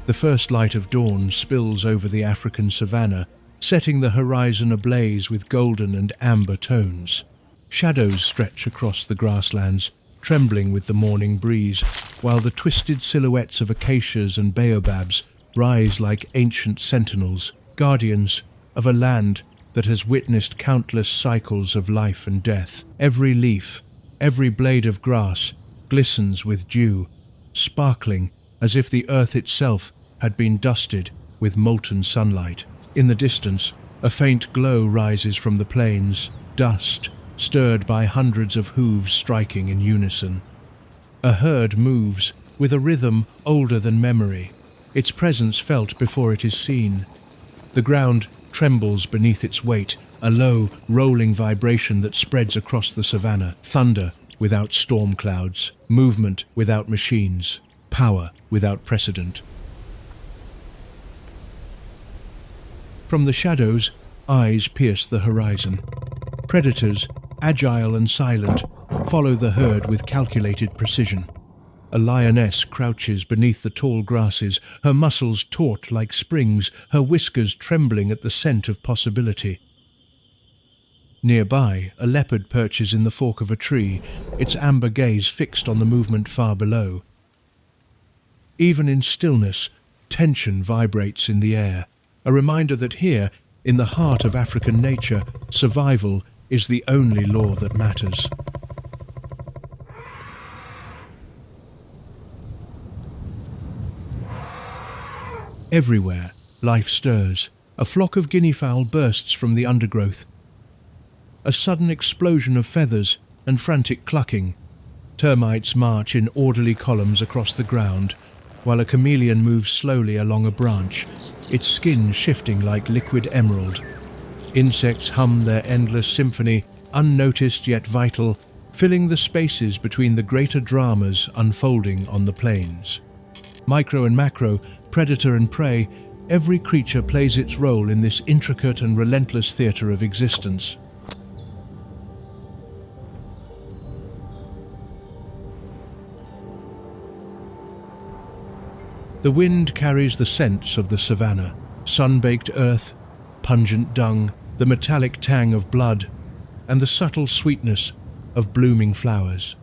The first light of dawn spills over the African savanna, setting the horizon ablaze with golden and amber tones. Shadows stretch across the grasslands, trembling with the morning breeze, while the twisted silhouettes of acacias and baobabs rise like ancient sentinels, guardians of a land that has witnessed countless cycles of life and death. Every leaf, every blade of grass glistens with dew, sparkling as if the earth itself had been dusted with molten sunlight. In the distance, a faint glow rises from the plains, dust stirred by hundreds of hooves striking in unison. A herd moves with a rhythm older than memory, its presence felt before it is seen. The ground trembles beneath its weight, a low, rolling vibration that spreads across the savanna. Thunder without storm clouds, movement without machines, power without precedent. From the shadows, eyes pierce the horizon. Predators, agile and silent, follow the herd with calculated precision. A lioness crouches beneath the tall grasses, her muscles taut like springs, her whiskers trembling at the scent of possibility. Nearby, a leopard perches in the fork of a tree, its amber gaze fixed on the movement far below. Even in stillness, tension vibrates in the air, a reminder that here, in the heart of African nature, survival is the only law that matters. Everywhere, life stirs. A flock of guinea fowl bursts from the undergrowth. A sudden explosion of feathers and frantic clucking. Termites march in orderly columns across the ground, while a chameleon moves slowly along a branch, its skin shifting like liquid emerald. Insects hum their endless symphony, unnoticed yet vital, filling the spaces between the greater dramas unfolding on the plains. Micro and macro, predator and prey, every creature plays its role in this intricate and relentless theater of existence. The wind carries the scents of the savanna, sun-baked earth, pungent dung, the metallic tang of blood, and the subtle sweetness of blooming flowers.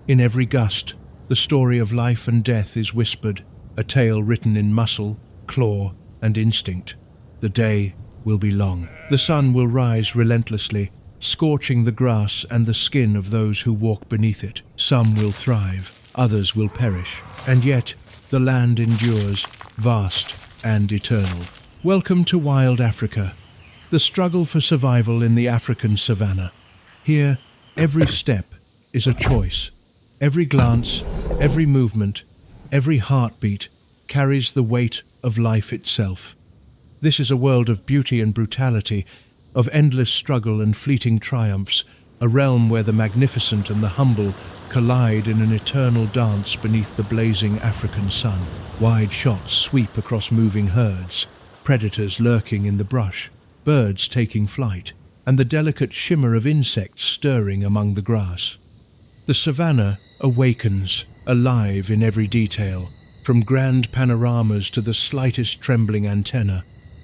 In every gust, the story of life and death is whispered, a tale written in muscle, claw, and instinct. The day will be long. The sun will rise relentlessly, scorching the grass and the skin of those who walk beneath it. Some will thrive, others will perish, and yet the land endures, vast and eternal. Welcome to wild Africa, the struggle for survival in the African savanna. Here, every step is a choice. Every glance, every movement, every heartbeat carries the weight of life itself. This is a world of beauty and brutality, of endless struggle and fleeting triumphs, a realm where the magnificent and the humble collide in an eternal dance beneath the blazing African sun. Wide shots sweep across moving herds, predators lurking in the brush, birds taking flight, and the delicate shimmer of insects stirring among the grass. The savanna awakens, alive in every detail, from grand panoramas to the slightest trembling antenna.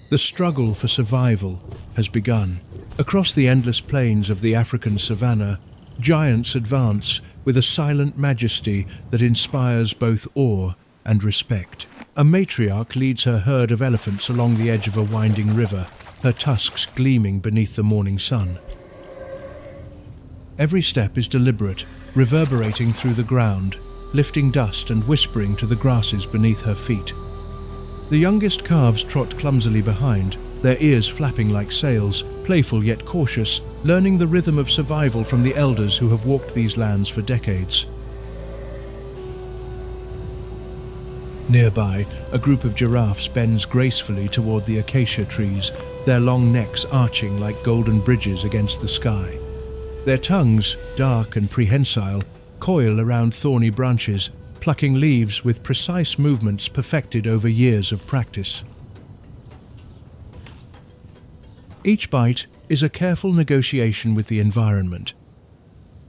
The struggle for survival has begun. Across the endless plains of the African savanna, giants advance with a silent majesty that inspires both awe and respect. A matriarch leads her herd of elephants along the edge of a winding river, her tusks gleaming beneath the morning sun. Every step is deliberate, reverberating through the ground, lifting dust and whispering to the grasses beneath her feet. The youngest calves trot clumsily behind, their ears flapping like sails, playful yet cautious, learning the rhythm of survival from the elders who have walked these lands for decades. Nearby, a group of giraffes bends gracefully toward the acacia trees, their long necks arching like golden bridges against the sky. Their tongues, dark and prehensile, coil around thorny branches, plucking leaves with precise movements perfected over years of practice. Each bite is a careful negotiation with the environment,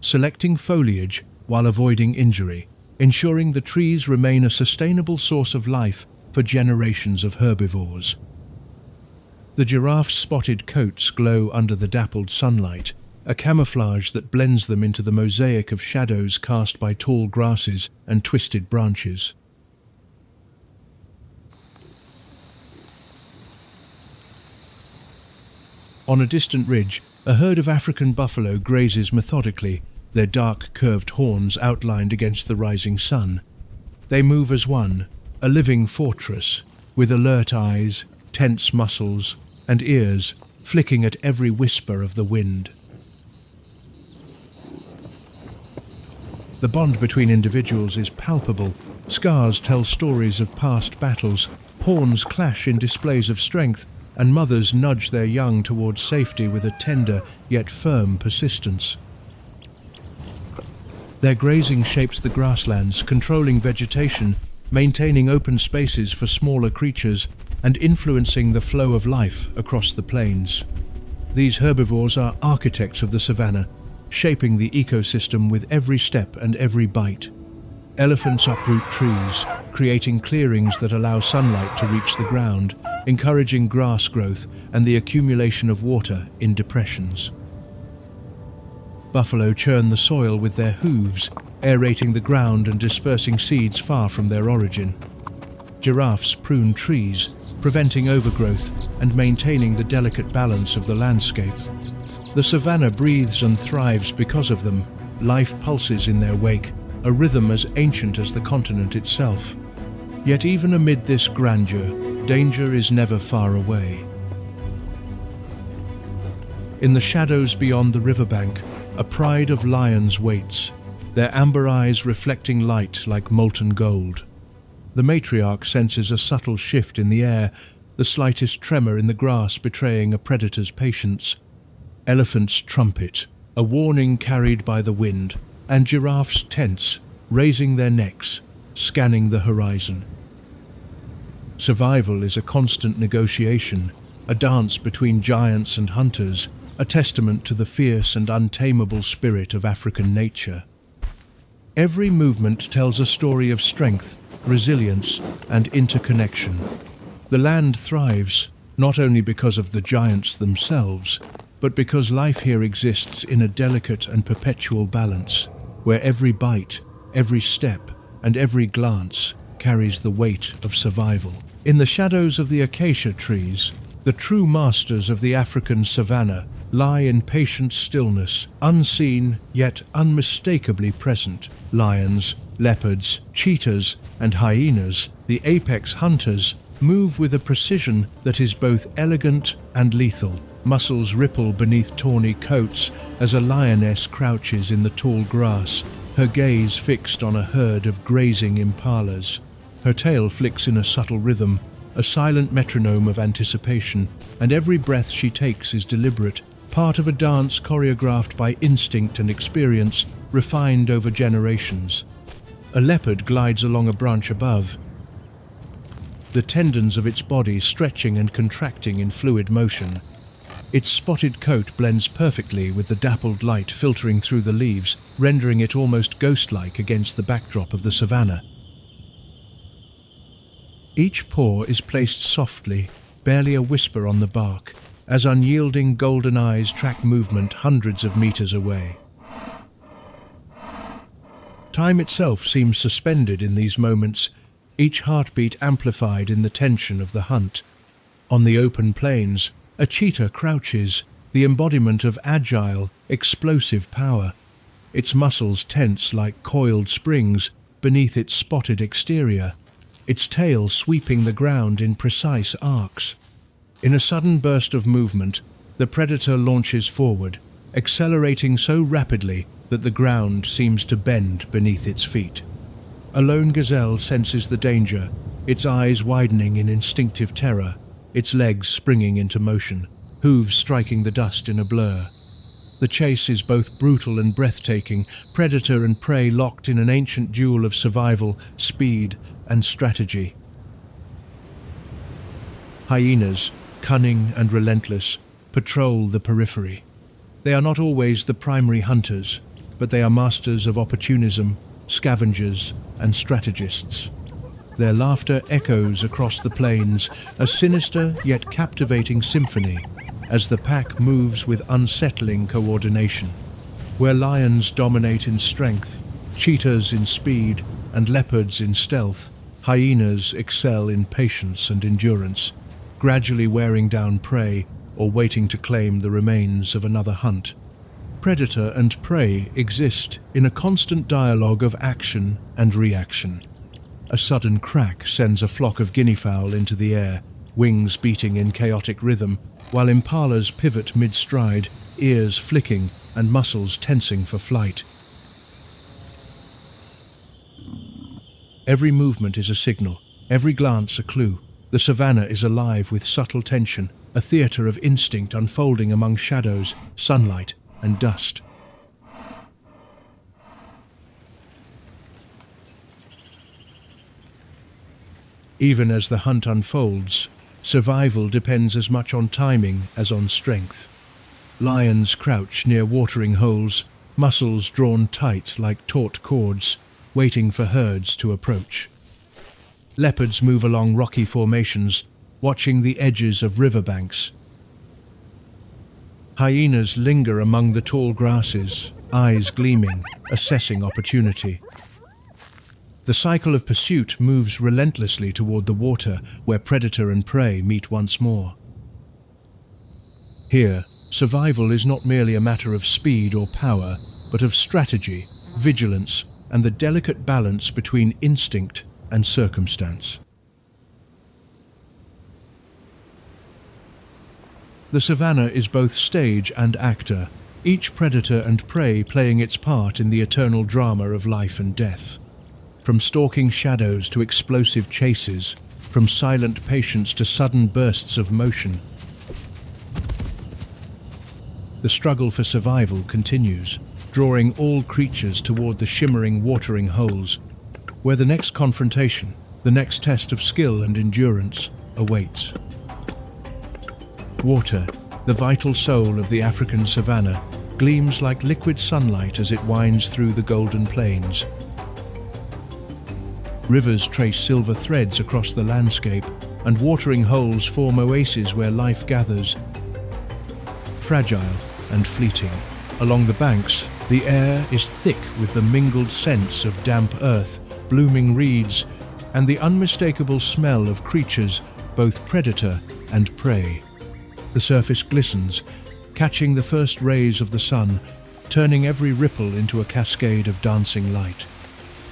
selecting foliage while avoiding injury, ensuring the trees remain a sustainable source of life for generations of herbivores. The giraffe's spotted coats glow under the dappled sunlight, a camouflage that blends them into the mosaic of shadows cast by tall grasses and twisted branches. On a distant ridge, a herd of African buffalo grazes methodically, their dark curved horns outlined against the rising sun. They move as one, a living fortress, with alert eyes, tense muscles, and ears flicking at every whisper of the wind. The bond between individuals is palpable. Scars tell stories of past battles, horns clash in displays of strength, and mothers nudge their young towards safety with a tender yet firm persistence. Their grazing shapes the grasslands, controlling vegetation, maintaining open spaces for smaller creatures, and influencing the flow of life across the plains. These herbivores are architects of the savanna, shaping the ecosystem with every step and every bite. Elephants uproot trees, creating clearings that allow sunlight to reach the ground, encouraging grass growth and the accumulation of water in depressions. Buffalo churn the soil with their hooves, aerating the ground and dispersing seeds far from their origin. Giraffes prune trees, preventing overgrowth and maintaining the delicate balance of the landscape. The savanna breathes and thrives because of them. Life pulses in their wake, a rhythm as ancient as the continent itself. Yet even amid this grandeur, danger is never far away. In the shadows beyond the riverbank, a pride of lions waits, their amber eyes reflecting light like molten gold. The matriarch senses a subtle shift in the air, the slightest tremor in the grass betraying a predator's patience. Elephants trumpet, a warning carried by the wind, and giraffes tense, raising their necks, scanning the horizon. Survival is a constant negotiation, a dance between giants and hunters, a testament to the fierce and untamable spirit of African nature. Every movement tells a story of strength, resilience, and interconnection. The land thrives, not only because of the giants themselves, but because life here exists in a delicate and perpetual balance, where every bite, every step, and every glance carries the weight of survival. In the shadows of the acacia trees, the true masters of the African savanna lie in patient stillness, unseen yet unmistakably present. Lions, leopards, cheetahs, and hyenas, the apex hunters, move with a precision that is both elegant and lethal. Muscles ripple beneath tawny coats as a lioness crouches in the tall grass, her gaze fixed on a herd of grazing impalas. Her tail flicks in a subtle rhythm, a silent metronome of anticipation, and every breath she takes is deliberate, part of a dance choreographed by instinct and experience, refined over generations. A leopard glides along a branch above, the tendons of its body stretching and contracting in fluid motion. Its spotted coat blends perfectly with the dappled light filtering through the leaves, rendering it almost ghost-like against the backdrop of the savanna. Each paw is placed softly, barely a whisper on the bark, as unyielding golden eyes track movement hundreds of meters away. Time itself seems suspended in these moments, each heartbeat amplified in the tension of the hunt. On the open plains, a cheetah crouches, the embodiment of agile, explosive power. Its muscles tense like coiled springs beneath its spotted exterior, its tail sweeping the ground in precise arcs. In a sudden burst of movement, the predator launches forward, accelerating so rapidly that the ground seems to bend beneath its feet. A lone gazelle senses the danger, its eyes widening in instinctive terror, its legs springing into motion, hooves striking the dust in a blur. The chase is both brutal and breathtaking, predator and prey locked in an ancient duel of survival, speed, and strategy. Hyenas, cunning and relentless, patrol the periphery. They are not always the primary hunters, but they are masters of opportunism, scavengers, and strategists. Their laughter echoes across the plains, a sinister yet captivating symphony, as the pack moves with unsettling coordination. Where lions dominate in strength, cheetahs in speed, and leopards in stealth, hyenas excel in patience and endurance, gradually wearing down prey or waiting to claim the remains of another hunt. Predator and prey exist in a constant dialogue of action and reaction. A sudden crack sends a flock of guinea fowl into the air, wings beating in chaotic rhythm, while impalas pivot mid-stride, ears flicking and muscles tensing for flight. Every movement is a signal, every glance a clue. The savanna is alive with subtle tension, a theatre of instinct unfolding among shadows, sunlight, and dust. Even as the hunt unfolds, survival depends as much on timing as on strength. Lions crouch near watering holes, muscles drawn tight like taut cords, waiting for herds to approach. Leopards move along rocky formations, watching the edges of riverbanks. Hyenas linger among the tall grasses, eyes gleaming, assessing opportunity. The cycle of pursuit moves relentlessly toward the water, where predator and prey meet once more. Here, survival is not merely a matter of speed or power, but of strategy, vigilance, and the delicate balance between instinct and circumstance. The savanna is both stage and actor, each predator and prey playing its part in the eternal drama of life and death. From stalking shadows to explosive chases, from silent patience to sudden bursts of motion, the struggle for survival continues, drawing all creatures toward the shimmering watering holes, where the next confrontation, the next test of skill and endurance, awaits. Water, the vital soul of the African savanna, gleams like liquid sunlight as it winds through the golden plains. Rivers trace silver threads across the landscape, and watering holes form oases where life gathers. Fragile and fleeting, along the banks, the air is thick with the mingled scents of damp earth, blooming reeds, and the unmistakable smell of creatures, both predator and prey. The surface glistens, catching the first rays of the sun, turning every ripple into a cascade of dancing light.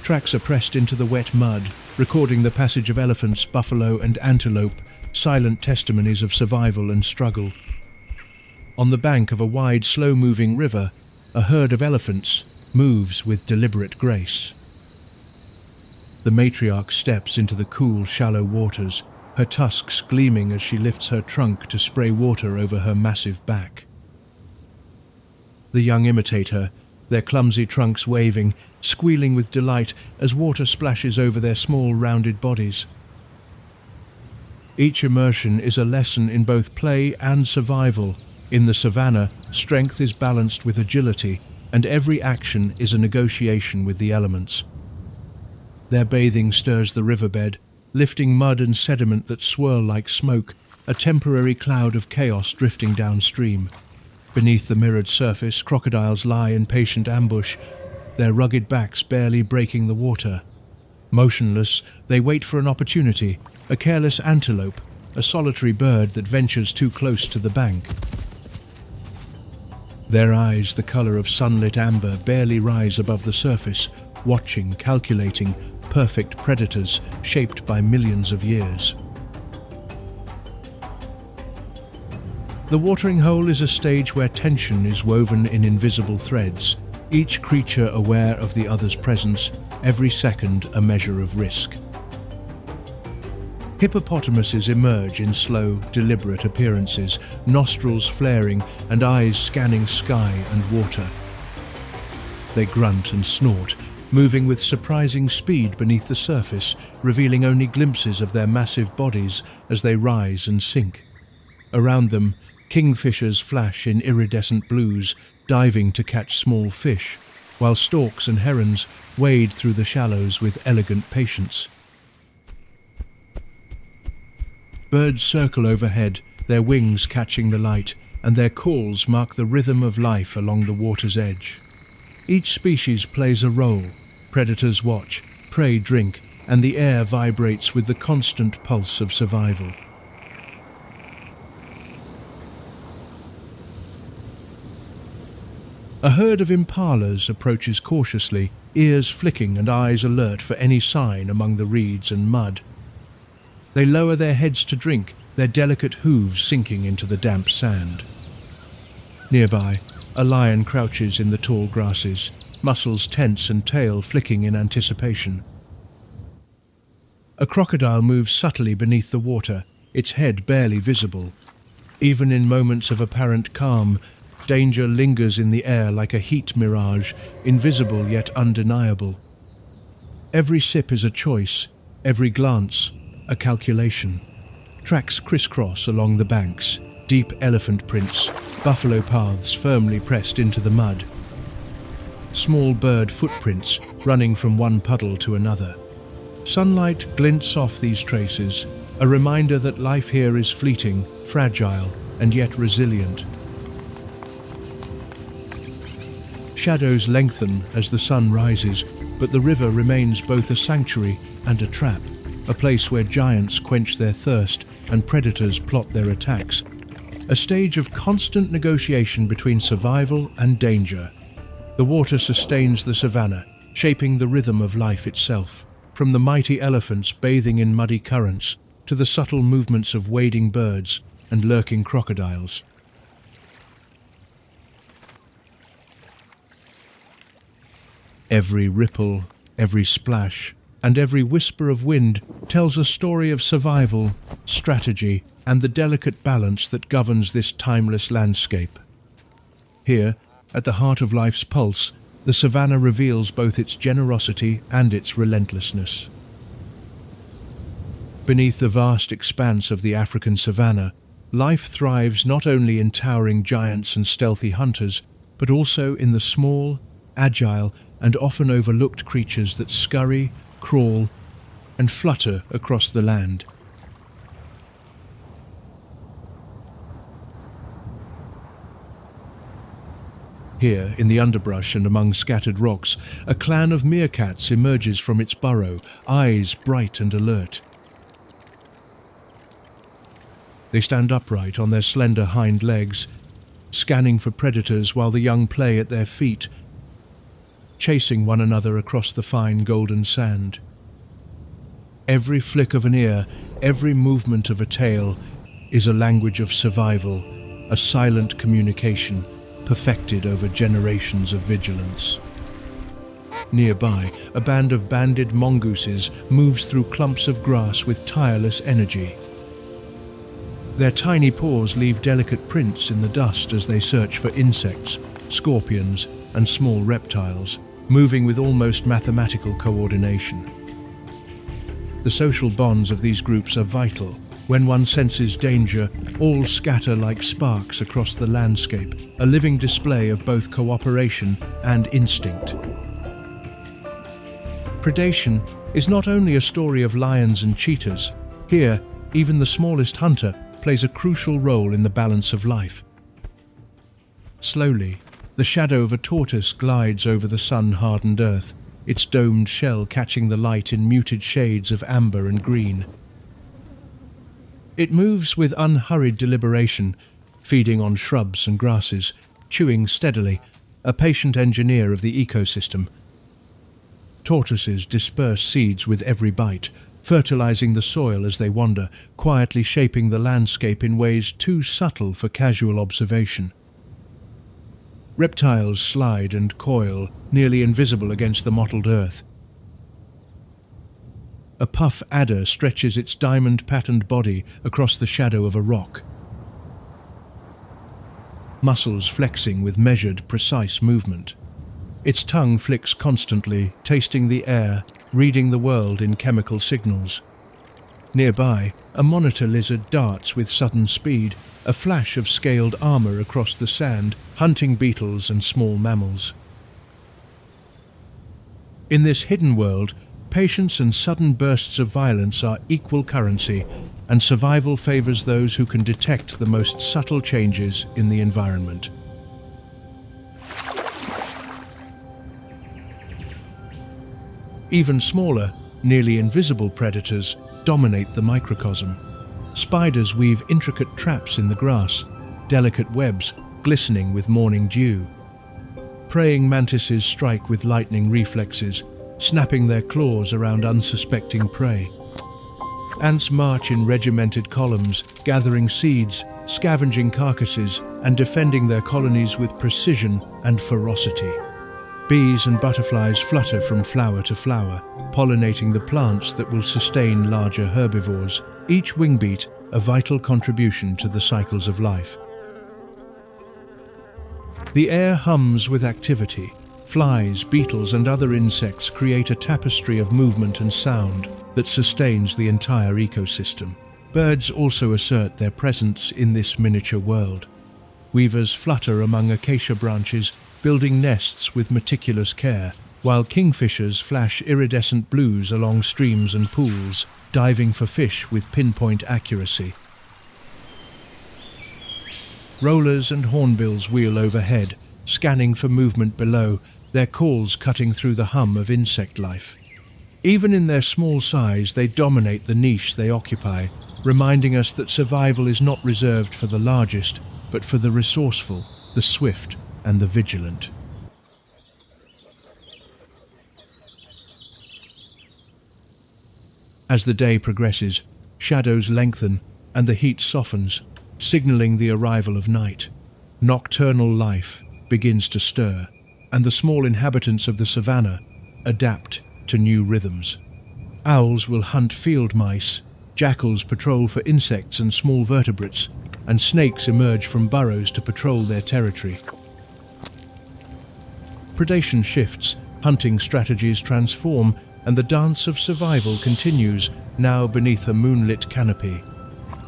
Tracks are pressed into the wet mud, recording the passage of elephants, buffalo, and antelope, silent testimonies of survival and struggle. On the bank of a wide, slow-moving river, a herd of elephants moves with deliberate grace. The matriarch steps into the cool, shallow waters, her tusks gleaming as she lifts her trunk to spray water over her massive back. The young imitate her, their clumsy trunks waving, squealing with delight as water splashes over their small, rounded bodies. Each immersion is a lesson in both play and survival. In the savanna, strength is balanced with agility, and every action is a negotiation with the elements. Their bathing stirs the riverbed, lifting mud and sediment that swirl like smoke, a temporary cloud of chaos drifting downstream. Beneath the mirrored surface, crocodiles lie in patient ambush, their rugged backs barely breaking the water. Motionless, they wait for an opportunity, a careless antelope, a solitary bird that ventures too close to the bank. Their eyes, the color of sunlit amber, barely rise above the surface, watching, calculating, perfect predators shaped by millions of years. The watering hole is a stage where tension is woven in invisible threads, each creature aware of the other's presence, every second a measure of risk. Hippopotamuses emerge in slow, deliberate appearances, nostrils flaring and eyes scanning sky and water. They grunt and snort, moving with surprising speed beneath the surface, revealing only glimpses of their massive bodies as they rise and sink. Around them, kingfishers flash in iridescent blues, diving to catch small fish, while storks and herons wade through the shallows with elegant patience. Birds circle overhead, their wings catching the light, and their calls mark the rhythm of life along the water's edge. Each species plays a role. Predators watch, prey drink, and the air vibrates with the constant pulse of survival. A herd of impalas approaches cautiously, ears flicking and eyes alert for any sign among the reeds and mud. They lower their heads to drink, their delicate hooves sinking into the damp sand. Nearby, a lion crouches in the tall grasses, muscles tense and tail flicking in anticipation. A crocodile moves subtly beneath the water, its head barely visible. Even in moments of apparent calm, danger lingers in the air like a heat mirage, invisible yet undeniable. Every sip is a choice, every glance a calculation. Tracks crisscross along the banks, deep elephant prints, buffalo paths firmly pressed into the mud. Small bird footprints running from one puddle to another. Sunlight glints off these traces, a reminder that life here is fleeting, fragile, and yet resilient. Shadows lengthen as the sun rises, but the river remains both a sanctuary and a trap, a place where giants quench their thirst and predators plot their attacks. A stage of constant negotiation between survival and danger. The water sustains the savanna, shaping the rhythm of life itself. From the mighty elephants bathing in muddy currents to the subtle movements of wading birds and lurking crocodiles. Every ripple, every splash, and every whisper of wind tells a story of survival, strategy, and the delicate balance that governs this timeless landscape. Here, at the heart of life's pulse, the savanna reveals both its generosity and its relentlessness. Beneath the vast expanse of the African savanna, life thrives not only in towering giants and stealthy hunters, but also in the small, agile, and often overlooked creatures that scurry, crawl, and flutter across the land. Here, in the underbrush and among scattered rocks, a clan of meerkats emerges from its burrow, eyes bright and alert. They stand upright on their slender hind legs, scanning for predators while the young play at their feet, chasing one another across the fine golden sand. Every flick of an ear, every movement of a tail is a language of survival, a silent communication perfected over generations of vigilance. Nearby, a band of banded mongooses moves through clumps of grass with tireless energy. Their tiny paws leave delicate prints in the dust as they search for insects, scorpions, and small reptiles, moving with almost mathematical coordination. The social bonds of these groups are vital. When one senses danger, all scatter like sparks across the landscape, a living display of both cooperation and instinct. Predation is not only a story of lions and cheetahs. Here, even the smallest hunter plays a crucial role in the balance of life. Slowly, the shadow of a tortoise glides over the sun-hardened earth, its domed shell catching the light in muted shades of amber and green. It moves with unhurried deliberation, feeding on shrubs and grasses, chewing steadily, a patient engineer of the ecosystem. Tortoises disperse seeds with every bite, fertilizing the soil as they wander, quietly shaping the landscape in ways too subtle for casual observation. Reptiles slide and coil, nearly invisible against the mottled earth. A puff adder stretches its diamond-patterned body across the shadow of a rock, muscles flexing with measured, precise movement. Its tongue flicks constantly, tasting the air, reading the world in chemical signals. Nearby, a monitor lizard darts with sudden speed, a flash of scaled armor across the sand, hunting beetles and small mammals. In this hidden world, patience and sudden bursts of violence are equal currency, and survival favors those who can detect the most subtle changes in the environment. Even smaller, nearly invisible predators dominate the microcosm. Spiders weave intricate traps in the grass, delicate webs glistening with morning dew. Praying mantises strike with lightning reflexes, snapping their claws around unsuspecting prey. Ants march in regimented columns, gathering seeds, scavenging carcasses, and defending their colonies with precision and ferocity. Bees and butterflies flutter from flower to flower, pollinating the plants that will sustain larger herbivores, each wingbeat a vital contribution to the cycles of life. The air hums with activity. Flies, beetles, and other insects create a tapestry of movement and sound that sustains the entire ecosystem. Birds also assert their presence in this miniature world. Weavers flutter among acacia branches, building nests with meticulous care, while kingfishers flash iridescent blues along streams and pools, diving for fish with pinpoint accuracy. Rollers and hornbills wheel overhead, scanning for movement below, their calls cutting through the hum of insect life. Even in their small size, they dominate the niche they occupy, reminding us that survival is not reserved for the largest, but for the resourceful, the swift, and the vigilant. As the day progresses, shadows lengthen and the heat softens, signaling the arrival of night. Nocturnal life begins to stir, and the small inhabitants of the savanna adapt to new rhythms. Owls will hunt field mice, jackals patrol for insects and small vertebrates, and snakes emerge from burrows to patrol their territory. Predation shifts, hunting strategies transform, and the dance of survival continues, now beneath a moonlit canopy.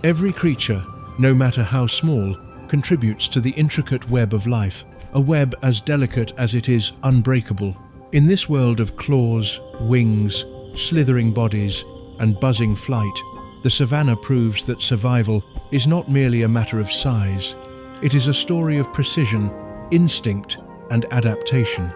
Every creature, no matter how small, contributes to the intricate web of life, a web as delicate as it is unbreakable. In this world of claws, wings, slithering bodies, and buzzing flight, the savanna proves that survival is not merely a matter of size. It is a story of precision, instinct, and adaptation.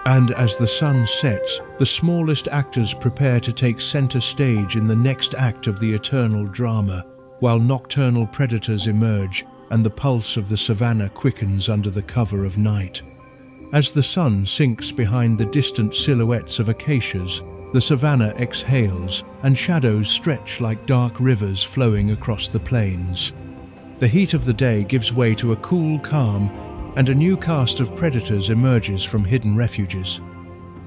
And as the sun sets, the smallest actors prepare to take center stage in the next act of the eternal drama, while nocturnal predators emerge and the pulse of the savanna quickens under the cover of night. As the sun sinks behind the distant silhouettes of acacias, the savanna exhales and shadows stretch like dark rivers flowing across the plains. The heat of the day gives way to a cool calm, and a new cast of predators emerges from hidden refuges.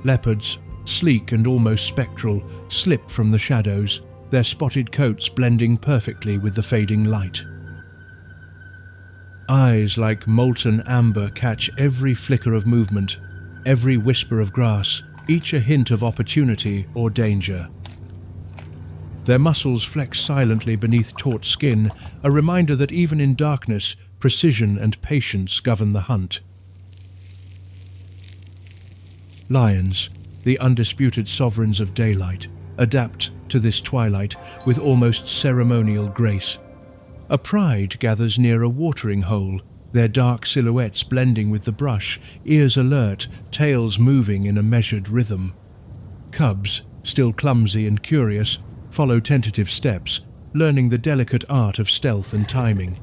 Leopards, sleek and almost spectral, slip from the shadows, their spotted coats blending perfectly with the fading light. Eyes like molten amber catch every flicker of movement, every whisper of grass, each a hint of opportunity or danger. Their muscles flex silently beneath taut skin, a reminder that even in darkness, precision and patience govern the hunt. Lions, the undisputed sovereigns of daylight, adapt to this twilight with almost ceremonial grace. A pride gathers near a watering hole, their dark silhouettes blending with the brush, ears alert, tails moving in a measured rhythm. Cubs, still clumsy and curious, follow tentative steps, learning the delicate art of stealth and timing.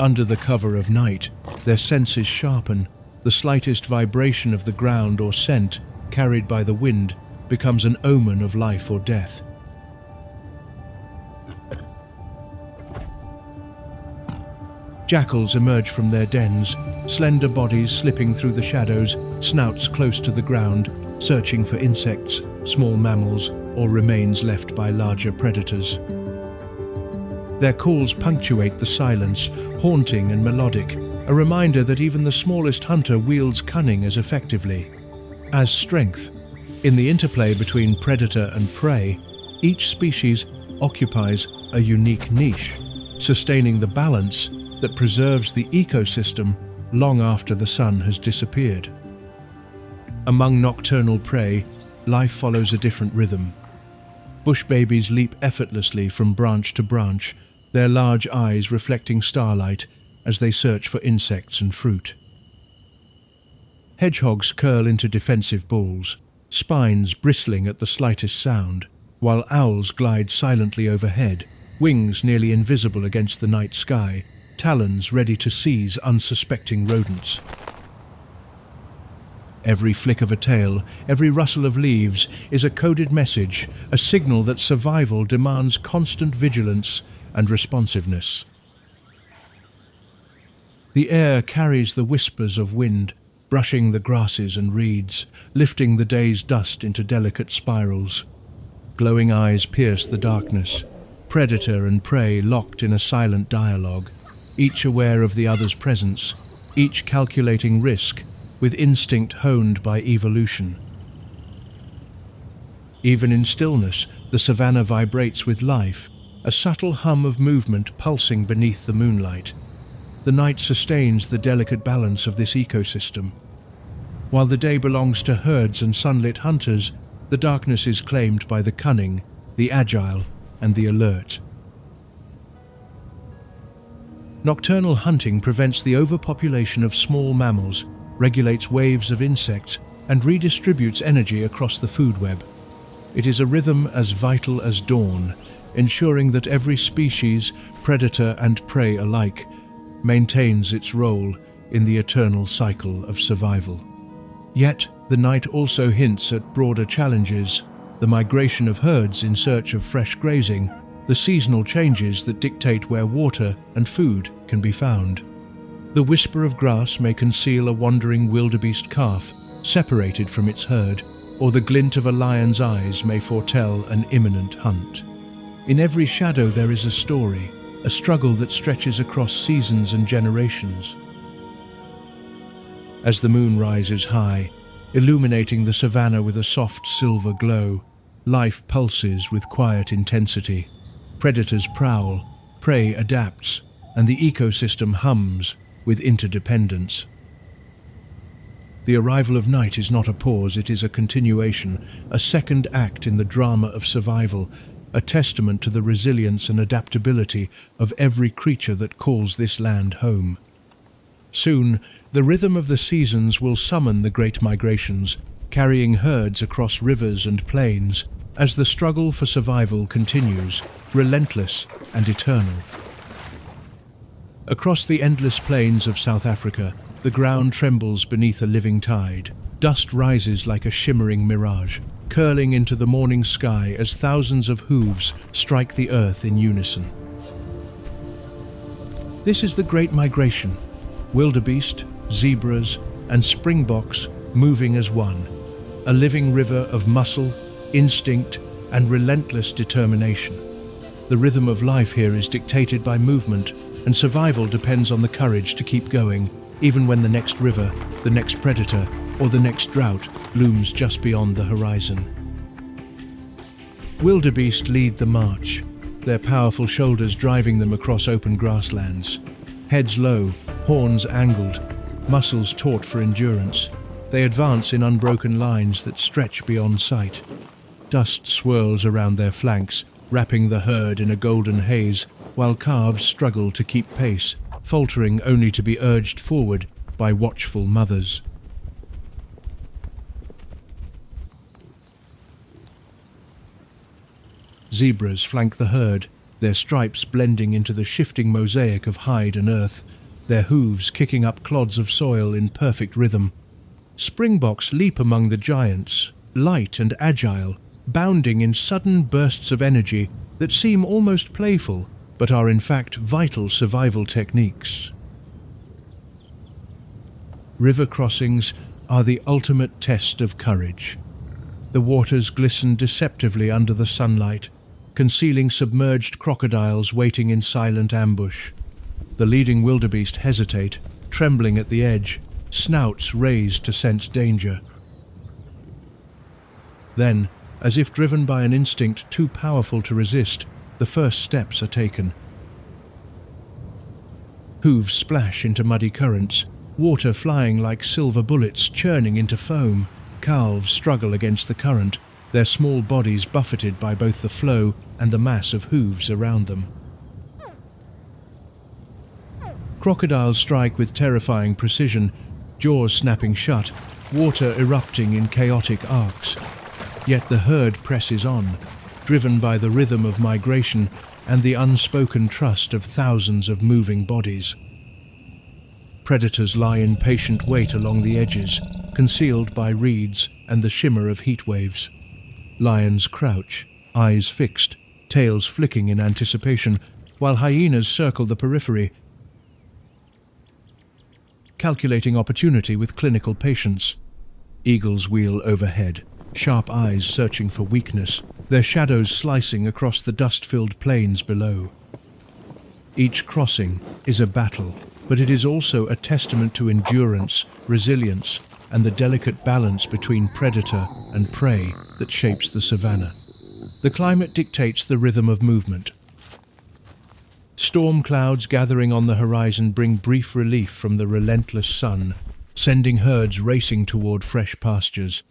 Under the cover of night, their senses sharpen. The slightest vibration of the ground or scent, carried by the wind, becomes an omen of life or death. Jackals emerge from their dens, slender bodies slipping through the shadows, snouts close to the ground, searching for insects, small mammals, or remains left by larger predators. Their calls punctuate the silence, haunting and melodic, a reminder that even the smallest hunter wields cunning as effectively as strength. In the interplay between predator and prey, each species occupies a unique niche, sustaining the balance that preserves the ecosystem long after the sun has disappeared. Among nocturnal prey, life follows a different rhythm. Bush babies leap effortlessly from branch to branch, their large eyes reflecting starlight as they search for insects and fruit. Hedgehogs curl into defensive balls, spines bristling at the slightest sound, while owls glide silently overhead, wings nearly invisible against the night sky, talons ready to seize unsuspecting rodents. Every flick of a tail, every rustle of leaves is a coded message, a signal that survival demands constant vigilance and responsiveness. The air carries the whispers of wind, brushing the grasses and reeds, lifting the day's dust into delicate spirals. Glowing eyes pierce the darkness, predator and prey locked in a silent dialogue, each aware of the other's presence, each calculating risk, with instinct honed by evolution. Even in stillness, the savanna vibrates with life, a subtle hum of movement pulsing beneath the moonlight. The night sustains the delicate balance of this ecosystem. While the day belongs to herds and sunlit hunters, the darkness is claimed by the cunning, the agile, and the alert. Nocturnal hunting prevents the overpopulation of small mammals, regulates waves of insects, and redistributes energy across the food web. It is a rhythm as vital as dawn, ensuring that every species, predator and prey alike, maintains its role in the eternal cycle of survival. Yet, the night also hints at broader challenges: the migration of herds in search of fresh grazing, the seasonal changes that dictate where water and food can be found. The whisper of grass may conceal a wandering wildebeest calf, separated from its herd, or the glint of a lion's eyes may foretell an imminent hunt. In every shadow there is a story, a struggle that stretches across seasons and generations. As the moon rises high, illuminating the savanna with a soft silver glow, life pulses with quiet intensity. Predators prowl, prey adapts, and the ecosystem hums with interdependence. The arrival of night is not a pause, it is a continuation, a second act in the drama of survival, a testament to the resilience and adaptability of every creature that calls this land home. Soon, the rhythm of the seasons will summon the great migrations, carrying herds across rivers and plains, as the struggle for survival continues, relentless and eternal. Across the endless plains of South Africa, the ground trembles beneath a living tide. Dust rises like a shimmering mirage, curling into the morning sky as thousands of hooves strike the earth in unison. This is the Great Migration, wildebeest, zebras, and springboks moving as one, a living river of muscle, instinct, and relentless determination. The rhythm of life here is dictated by movement, and survival depends on the courage to keep going, even when the next river, the next predator, or the next drought looms just beyond the horizon. Wildebeest lead the march, their powerful shoulders driving them across open grasslands. Heads low, horns angled, muscles taut for endurance, they advance in unbroken lines that stretch beyond sight. Dust swirls around their flanks, wrapping the herd in a golden haze, while calves struggle to keep pace, faltering only to be urged forward by watchful mothers. Zebras flank the herd, their stripes blending into the shifting mosaic of hide and earth, their hooves kicking up clods of soil in perfect rhythm. Springboks leap among the giants, light and agile, bounding in sudden bursts of energy that seem almost playful, but are in fact vital survival techniques. River crossings are the ultimate test of courage. The waters glisten deceptively under the sunlight, concealing submerged crocodiles waiting in silent ambush. The leading wildebeest hesitate, trembling at the edge, snouts raised to sense danger. Then, as if driven by an instinct too powerful to resist, the first steps are taken. Hooves splash into muddy currents, water flying like silver bullets churning into foam. Calves struggle against the current, their small bodies buffeted by both the flow and the mass of hooves around them. Crocodiles strike with terrifying precision, jaws snapping shut, water erupting in chaotic arcs. Yet the herd presses on, driven by the rhythm of migration and the unspoken trust of thousands of moving bodies. Predators lie in patient wait along the edges, concealed by reeds and the shimmer of heat waves. Lions crouch, eyes fixed, tails flicking in anticipation, while hyenas circle the periphery, calculating opportunity with clinical patience. Eagles wheel overhead, sharp eyes searching for weakness, their shadows slicing across the dust-filled plains below. Each crossing is a battle, but it is also a testament to endurance, resilience, and the delicate balance between predator and prey that shapes the savanna. The climate dictates the rhythm of movement. Storm clouds gathering on the horizon bring brief relief from the relentless sun, sending herds racing toward fresh pastures.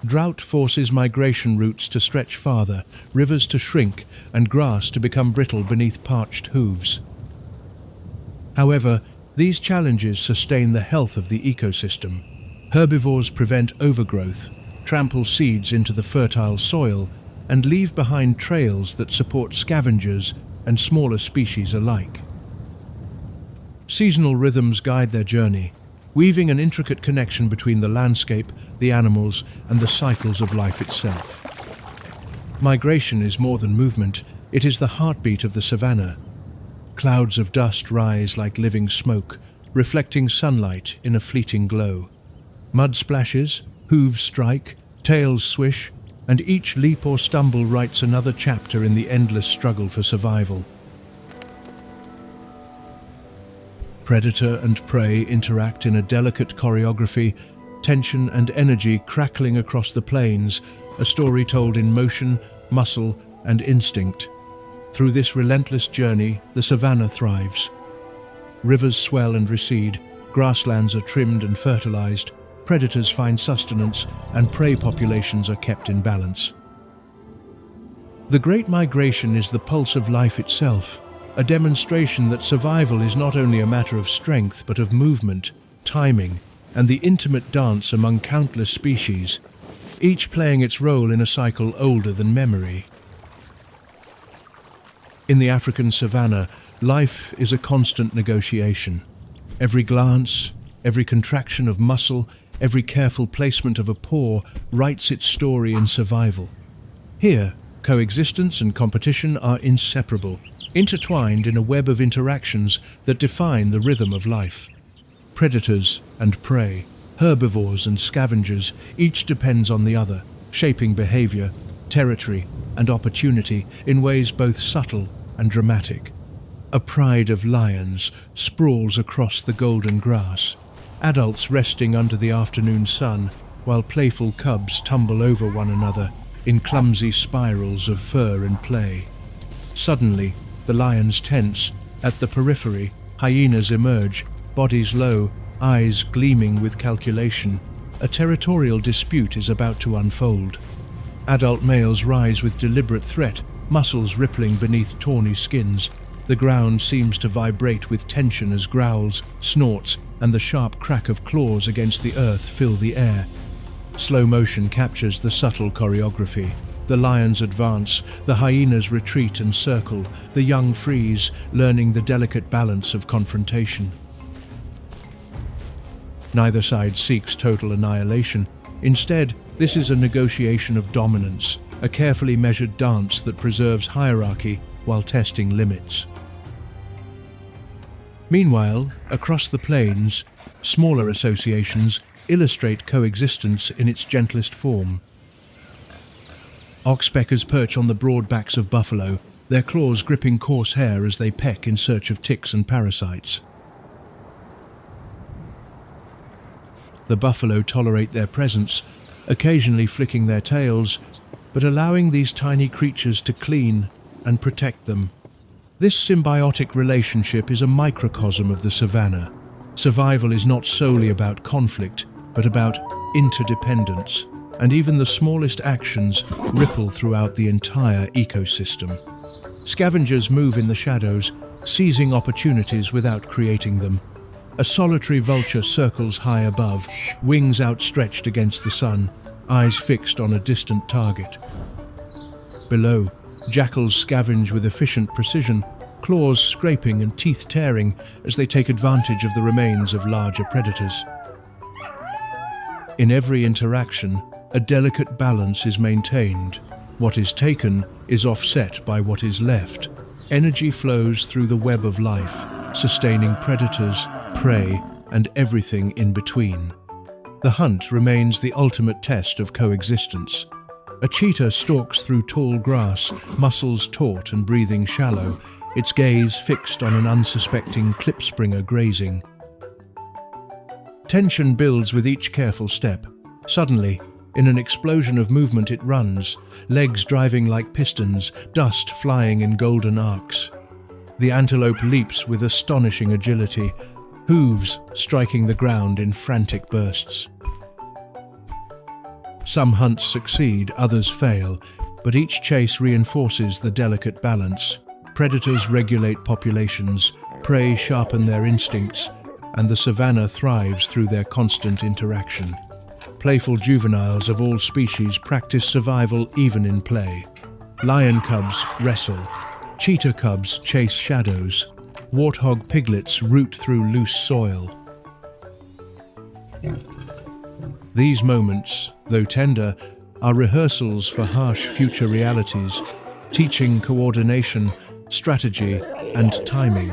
Drought forces migration routes to stretch farther, rivers to shrink, and grass to become brittle beneath parched hooves. However, these challenges sustain the health of the ecosystem. Herbivores prevent overgrowth, trample seeds into the fertile soil, and leave behind trails that support scavengers and smaller species alike. Seasonal rhythms guide their journey, weaving an intricate connection between the landscape, the animals, and the cycles of life itself. Migration is more than movement, it is the heartbeat of the savanna. Clouds of dust rise like living smoke, reflecting sunlight in a fleeting glow. Mud splashes, hooves strike, tails swish, and each leap or stumble writes another chapter in the endless struggle for survival. Predator and prey interact in a delicate choreography, tension and energy crackling across the plains, a story told in motion, muscle, and instinct. Through this relentless journey, the savanna thrives. Rivers swell and recede, grasslands are trimmed and fertilized, predators find sustenance, and prey populations are kept in balance. The Great Migration is the pulse of life itself, a demonstration that survival is not only a matter of strength but of movement, timing, and the intimate dance among countless species, each playing its role in a cycle older than memory. In the African savanna, life is a constant negotiation. Every glance, every contraction of muscle, every careful placement of a paw writes its story in survival. Here, coexistence and competition are inseparable, intertwined in a web of interactions that define the rhythm of life. Predators and prey, herbivores and scavengers, each depends on the other, shaping behavior, territory, and opportunity in ways both subtle and dramatic. A pride of lions sprawls across the golden grass, adults resting under the afternoon sun, while playful cubs tumble over one another in clumsy spirals of fur and play. Suddenly, the lions tense. At the periphery, hyenas emerge, bodies low, eyes gleaming with calculation. A territorial dispute is about to unfold. Adult males rise with deliberate threat, muscles rippling beneath tawny skins. The ground seems to vibrate with tension as growls, snorts, and the sharp crack of claws against the earth fill the air. Slow motion captures the subtle choreography. The lions advance, the hyenas retreat and circle, the young freeze, learning the delicate balance of confrontation. Neither side seeks total annihilation. Instead, this is a negotiation of dominance, a carefully measured dance that preserves hierarchy while testing limits. Meanwhile, across the plains, smaller associations illustrate coexistence in its gentlest form. Oxpeckers perch on the broad backs of buffalo, their claws gripping coarse hair as they peck in search of ticks and parasites. The buffalo tolerate their presence, occasionally flicking their tails, but allowing these tiny creatures to clean and protect them. This symbiotic relationship is a microcosm of the savanna. Survival is not solely about conflict, but about interdependence. and even the smallest actions ripple throughout the entire ecosystem. Scavengers move in the shadows, seizing opportunities without creating them. A solitary vulture circles high above, wings outstretched against the sun, eyes fixed on a distant target. Below, jackals scavenge with efficient precision, claws scraping and teeth tearing as they take advantage of the remains of larger predators. In every interaction, a delicate balance is maintained. What is taken is offset by what is left. Energy flows through the web of life, sustaining predators, prey, and everything in between. The hunt remains the ultimate test of coexistence. A cheetah stalks through tall grass, muscles taut and breathing shallow, its gaze fixed on an unsuspecting klipspringer grazing. Tension builds with each careful step. Suddenly, in an explosion of movement it runs, legs driving like pistons, dust flying in golden arcs. The antelope leaps with astonishing agility, hooves striking the ground in frantic bursts. Some hunts succeed, others fail, but each chase reinforces the delicate balance. Predators regulate populations, prey sharpen their instincts, and the savanna thrives through their constant interaction. Playful juveniles of all species practice survival even in play. Lion cubs wrestle, cheetah cubs chase shadows, warthog piglets root through loose soil. These moments, though tender, are rehearsals for harsh future realities, teaching coordination, strategy, and timing.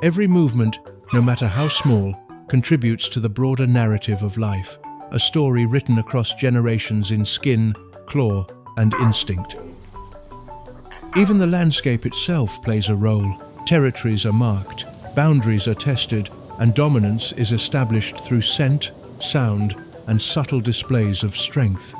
Every movement, no matter how small, contributes to the broader narrative of life, a story written across generations in skin, claw, and instinct. Even the landscape itself plays a role. Territories are marked, boundaries are tested, and dominance is established through scent, sound, and subtle displays of strength.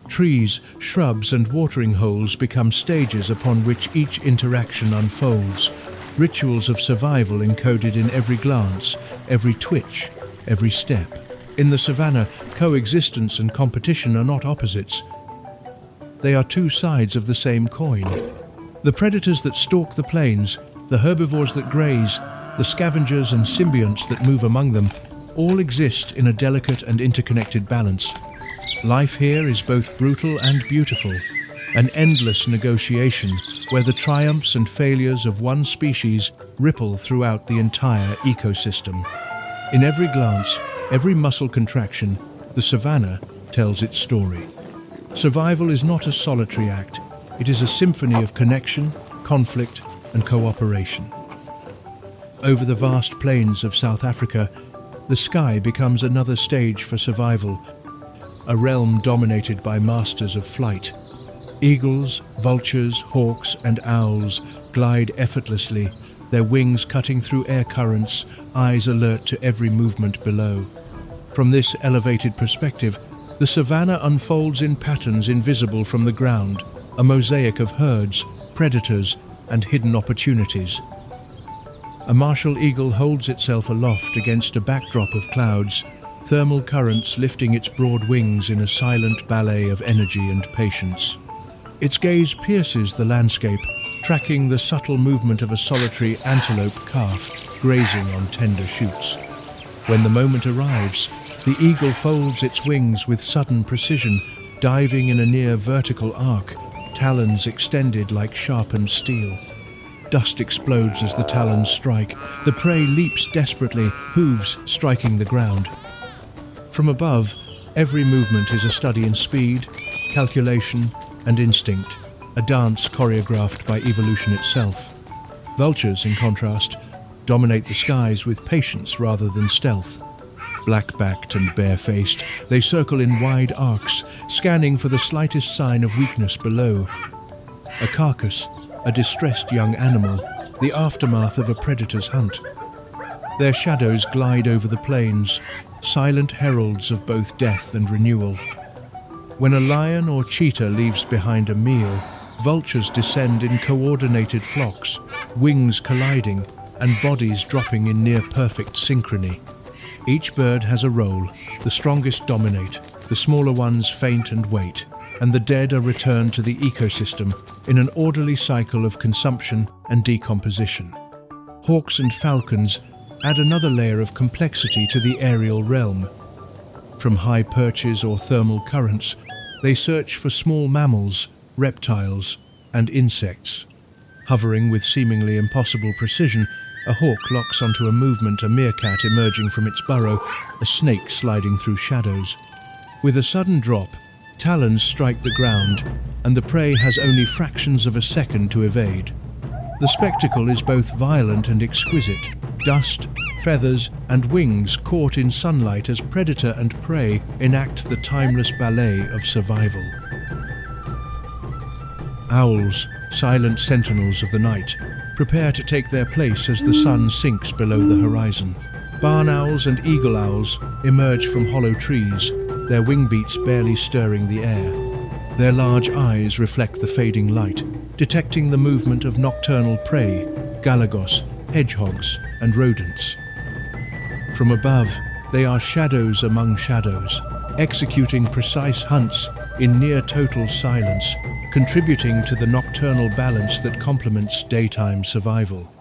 Trees, shrubs, and watering holes become stages upon which each interaction unfolds, rituals of survival encoded in every glance, every twitch, every step. In the savanna, coexistence and competition are not opposites. They are two sides of the same coin. The predators that stalk the plains, the herbivores that graze, the scavengers and symbionts that move among them, all exist in a delicate and interconnected balance. Life here is both brutal and beautiful, an endless negotiation where the triumphs and failures of one species ripple throughout the entire ecosystem. In every glance, every muscle contraction, the savanna tells its story. Survival is not a solitary act, it is a symphony of connection, conflict, and cooperation. Over the vast plains of South Africa, the sky becomes another stage for survival, a realm dominated by masters of flight. Eagles, vultures, hawks, and owls glide effortlessly, their wings cutting through air currents, eyes alert to every movement below. From this elevated perspective, the savanna unfolds in patterns invisible from the ground, a mosaic of herds, predators, and hidden opportunities. A martial eagle holds itself aloft against a backdrop of clouds, thermal currents lifting its broad wings in a silent ballet of energy and patience. Its gaze pierces the landscape, tracking the subtle movement of a solitary antelope calf grazing on tender shoots. When the moment arrives, the eagle folds its wings with sudden precision, diving in a near vertical arc, talons extended like sharpened steel. Dust explodes as the talons strike. The prey leaps desperately, hooves striking the ground. From above, every movement is a study in speed, calculation, and instinct, a dance choreographed by evolution itself. Vultures, in contrast, dominate the skies with patience rather than stealth. Black-backed and bare-faced, they circle in wide arcs, scanning for the slightest sign of weakness below. A carcass, a distressed young animal, the aftermath of a predator's hunt. Their shadows glide over the plains, silent heralds of both death and renewal. When a lion or cheetah leaves behind a meal, vultures descend in coordinated flocks, wings colliding and bodies dropping in near-perfect synchrony. Each bird has a role, the strongest dominate, The smaller ones faint and wait, and the dead are returned to the ecosystem in an orderly cycle of consumption and decomposition. Hawks and falcons add another layer of complexity to the aerial realm. From high perches or thermal currents, they search for small mammals, reptiles, and insects. Hovering with seemingly impossible precision, a hawk locks onto a movement, a meerkat emerging from its burrow, a snake sliding through shadows. With a sudden drop, talons strike the ground, and the prey has only fractions of a second to evade. The spectacle is both violent and exquisite. Dust, feathers, and wings caught in sunlight as predator and prey enact the timeless ballet of survival. Owls, silent sentinels of the night, prepare to take their place as the sun sinks below the horizon. Barn owls and eagle owls emerge from hollow trees, their wing beats barely stirring the air. Their large eyes reflect the fading light, detecting the movement of nocturnal prey, galagos, hedgehogs, and rodents. From above, they are shadows among shadows, executing precise hunts in near-total silence, contributing to the nocturnal balance that complements daytime survival.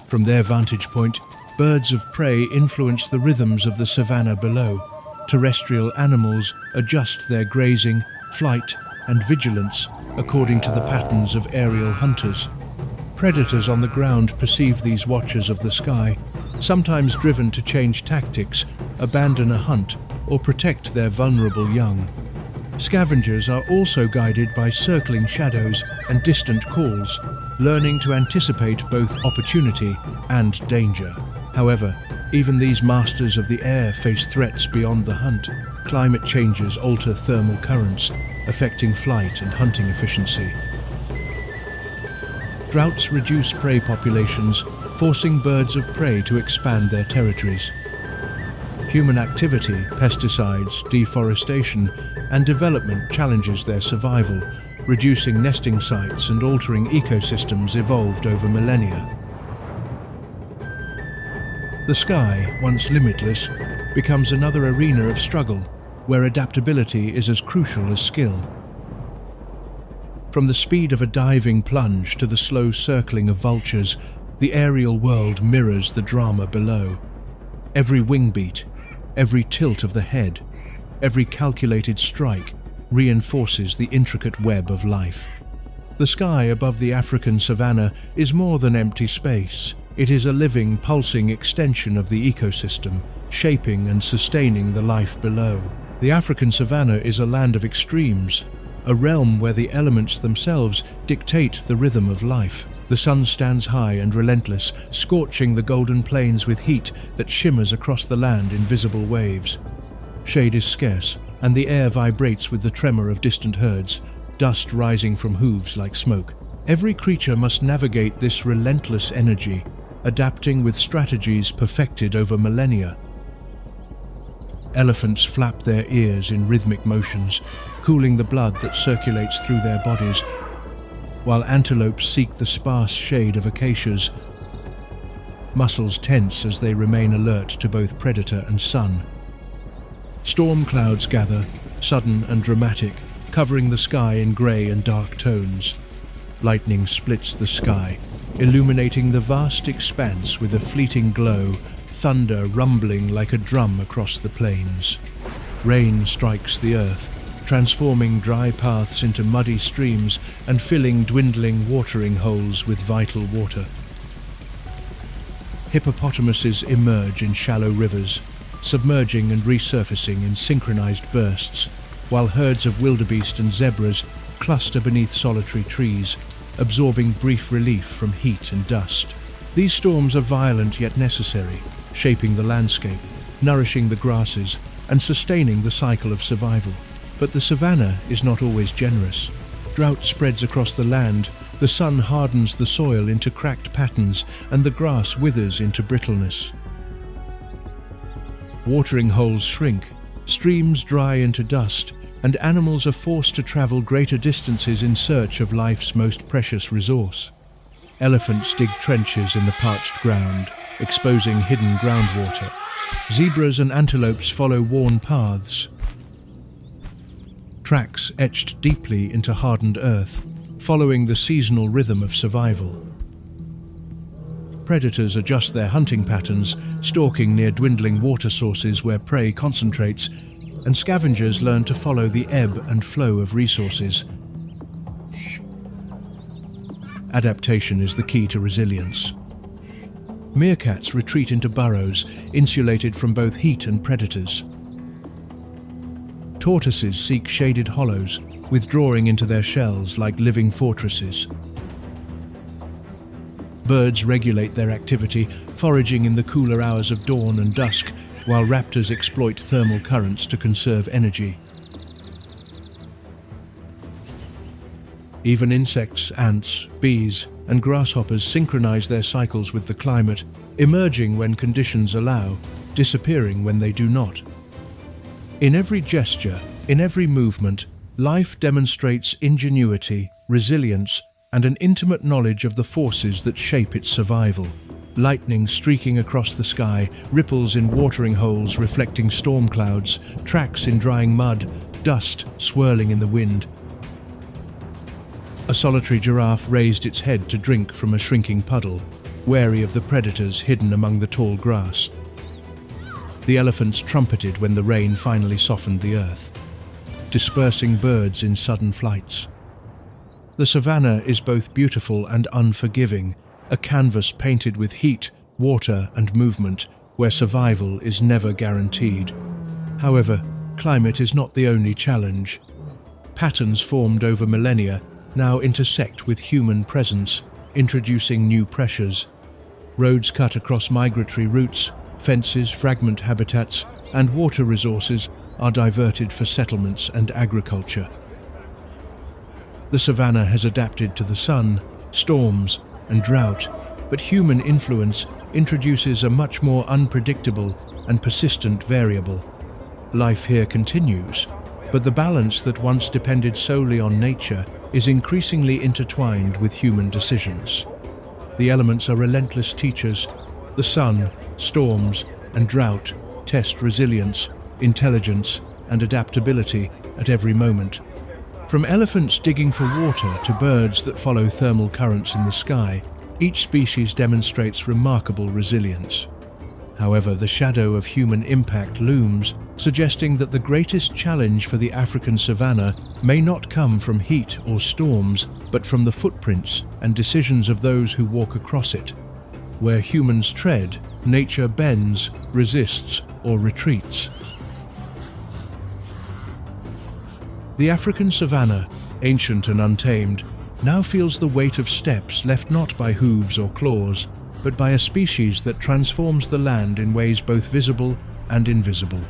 From their vantage point, birds of prey influence the rhythms of the savanna below. Terrestrial animals adjust their grazing, flight, and vigilance according to the patterns of aerial hunters. Predators on the ground perceive these watchers of the sky, sometimes driven to change tactics, abandon a hunt, or protect their vulnerable young. Scavengers are also guided by circling shadows and distant calls, learning to anticipate both opportunity and danger. However, even these masters of the air face threats beyond the hunt. Climate changes alter thermal currents, affecting flight and hunting efficiency. Droughts reduce prey populations, forcing birds of prey to expand their territories. Human activity, pesticides, deforestation, and development challenges their survival, reducing nesting sites and altering ecosystems evolved over millennia. The sky, once limitless, becomes another arena of struggle, where adaptability is as crucial as skill. From the speed of a diving plunge to the slow circling of vultures, the aerial world mirrors the drama below. Every wing beat, every tilt of the head, every calculated strike reinforces the intricate web of life. The sky above the African savanna is more than empty space. It is a living, pulsing extension of the ecosystem, shaping and sustaining the life below. The African savanna is a land of extremes, a realm where the elements themselves dictate the rhythm of life. The sun stands high and relentless, scorching the golden plains with heat that shimmers across the land in visible waves. Shade is scarce, and the air vibrates with the tremor of distant herds, dust rising from hooves like smoke. Every creature must navigate this relentless energy, adapting with strategies perfected over millennia. Elephants flap their ears in rhythmic motions, cooling the blood that circulates through their bodies, while antelopes seek the sparse shade of acacias, muscles tense as they remain alert to both predator and sun. Storm clouds gather, sudden and dramatic, covering the sky in grey and dark tones. Lightning splits the sky, illuminating the vast expanse with a fleeting glow, thunder rumbling like a drum across the plains. Rain strikes the earth, transforming dry paths into muddy streams and filling dwindling watering holes with vital water. Hippopotamuses emerge in shallow rivers, submerging and resurfacing in synchronized bursts, while herds of wildebeest and zebras cluster beneath solitary trees, absorbing brief relief from heat and dust. These storms are violent yet necessary, shaping the landscape, nourishing the grasses, and sustaining the cycle of survival. But the savanna is not always generous. Drought spreads across the land, the sun hardens the soil into cracked patterns, and the grass withers into brittleness. Watering holes shrink, streams dry into dust, and animals are forced to travel greater distances in search of life's most precious resource. Elephants dig trenches in the parched ground, exposing hidden groundwater. Zebras and antelopes follow worn paths, tracks etched deeply into hardened earth, following the seasonal rhythm of survival. Predators adjust their hunting patterns, stalking near dwindling water sources where prey concentrates, and scavengers learn to follow the ebb and flow of resources. Adaptation is the key to resilience. Meerkats retreat into burrows, insulated from both heat and predators. Tortoises seek shaded hollows, withdrawing into their shells like living fortresses. Birds regulate their activity, foraging in the cooler hours of dawn and dusk, while raptors exploit thermal currents to conserve energy. Even insects, ants, bees, and grasshoppers synchronize their cycles with the climate, emerging when conditions allow, disappearing when they do not. In every gesture, in every movement, life demonstrates ingenuity, resilience, and an intimate knowledge of the forces that shape its survival. Lightning streaking across the sky, ripples in watering holes reflecting storm clouds, tracks in drying mud, dust swirling in the wind. A solitary giraffe raised its head to drink from a shrinking puddle, wary of the predators hidden among the tall grass. The elephants trumpeted when the rain finally softened the earth, dispersing birds in sudden flights. The savanna is both beautiful and unforgiving, a canvas painted with heat, water, and movement, where survival is never guaranteed. However, climate is not the only challenge. Patterns formed over millennia now intersect with human presence, introducing new pressures. Roads cut across migratory routes, fences fragment habitats, and water resources are diverted for settlements and agriculture. The savanna has adapted to the sun, storms, and drought, but human influence introduces a much more unpredictable and persistent variable. Life here continues, but the balance that once depended solely on nature is increasingly intertwined with human decisions. The elements are relentless teachers. The sun, storms, and drought test resilience, intelligence, and adaptability at every moment. From elephants digging for water to birds that follow thermal currents in the sky, each species demonstrates remarkable resilience. However, the shadow of human impact looms, suggesting that the greatest challenge for the African savanna may not come from heat or storms, but from the footprints and decisions of those who walk across it. Where humans tread, nature bends, resists, or retreats. The African savanna, ancient and untamed, now feels the weight of steps left not by hooves or claws, but by a species that transforms the land in ways both visible and invisible.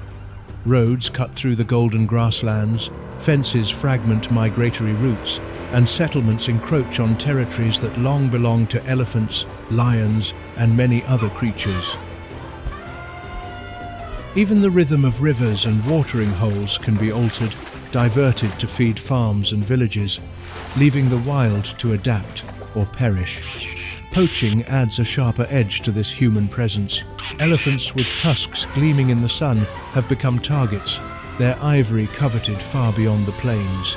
Roads cut through the golden grasslands, fences fragment migratory routes, and settlements encroach on territories that long belonged to elephants, lions, and many other creatures. Even the rhythm of rivers and watering holes can be altered, diverted to feed farms and villages, leaving the wild to adapt or perish. Poaching adds a sharper edge to this human presence. Elephants with tusks gleaming in the sun have become targets, their ivory coveted far beyond the plains.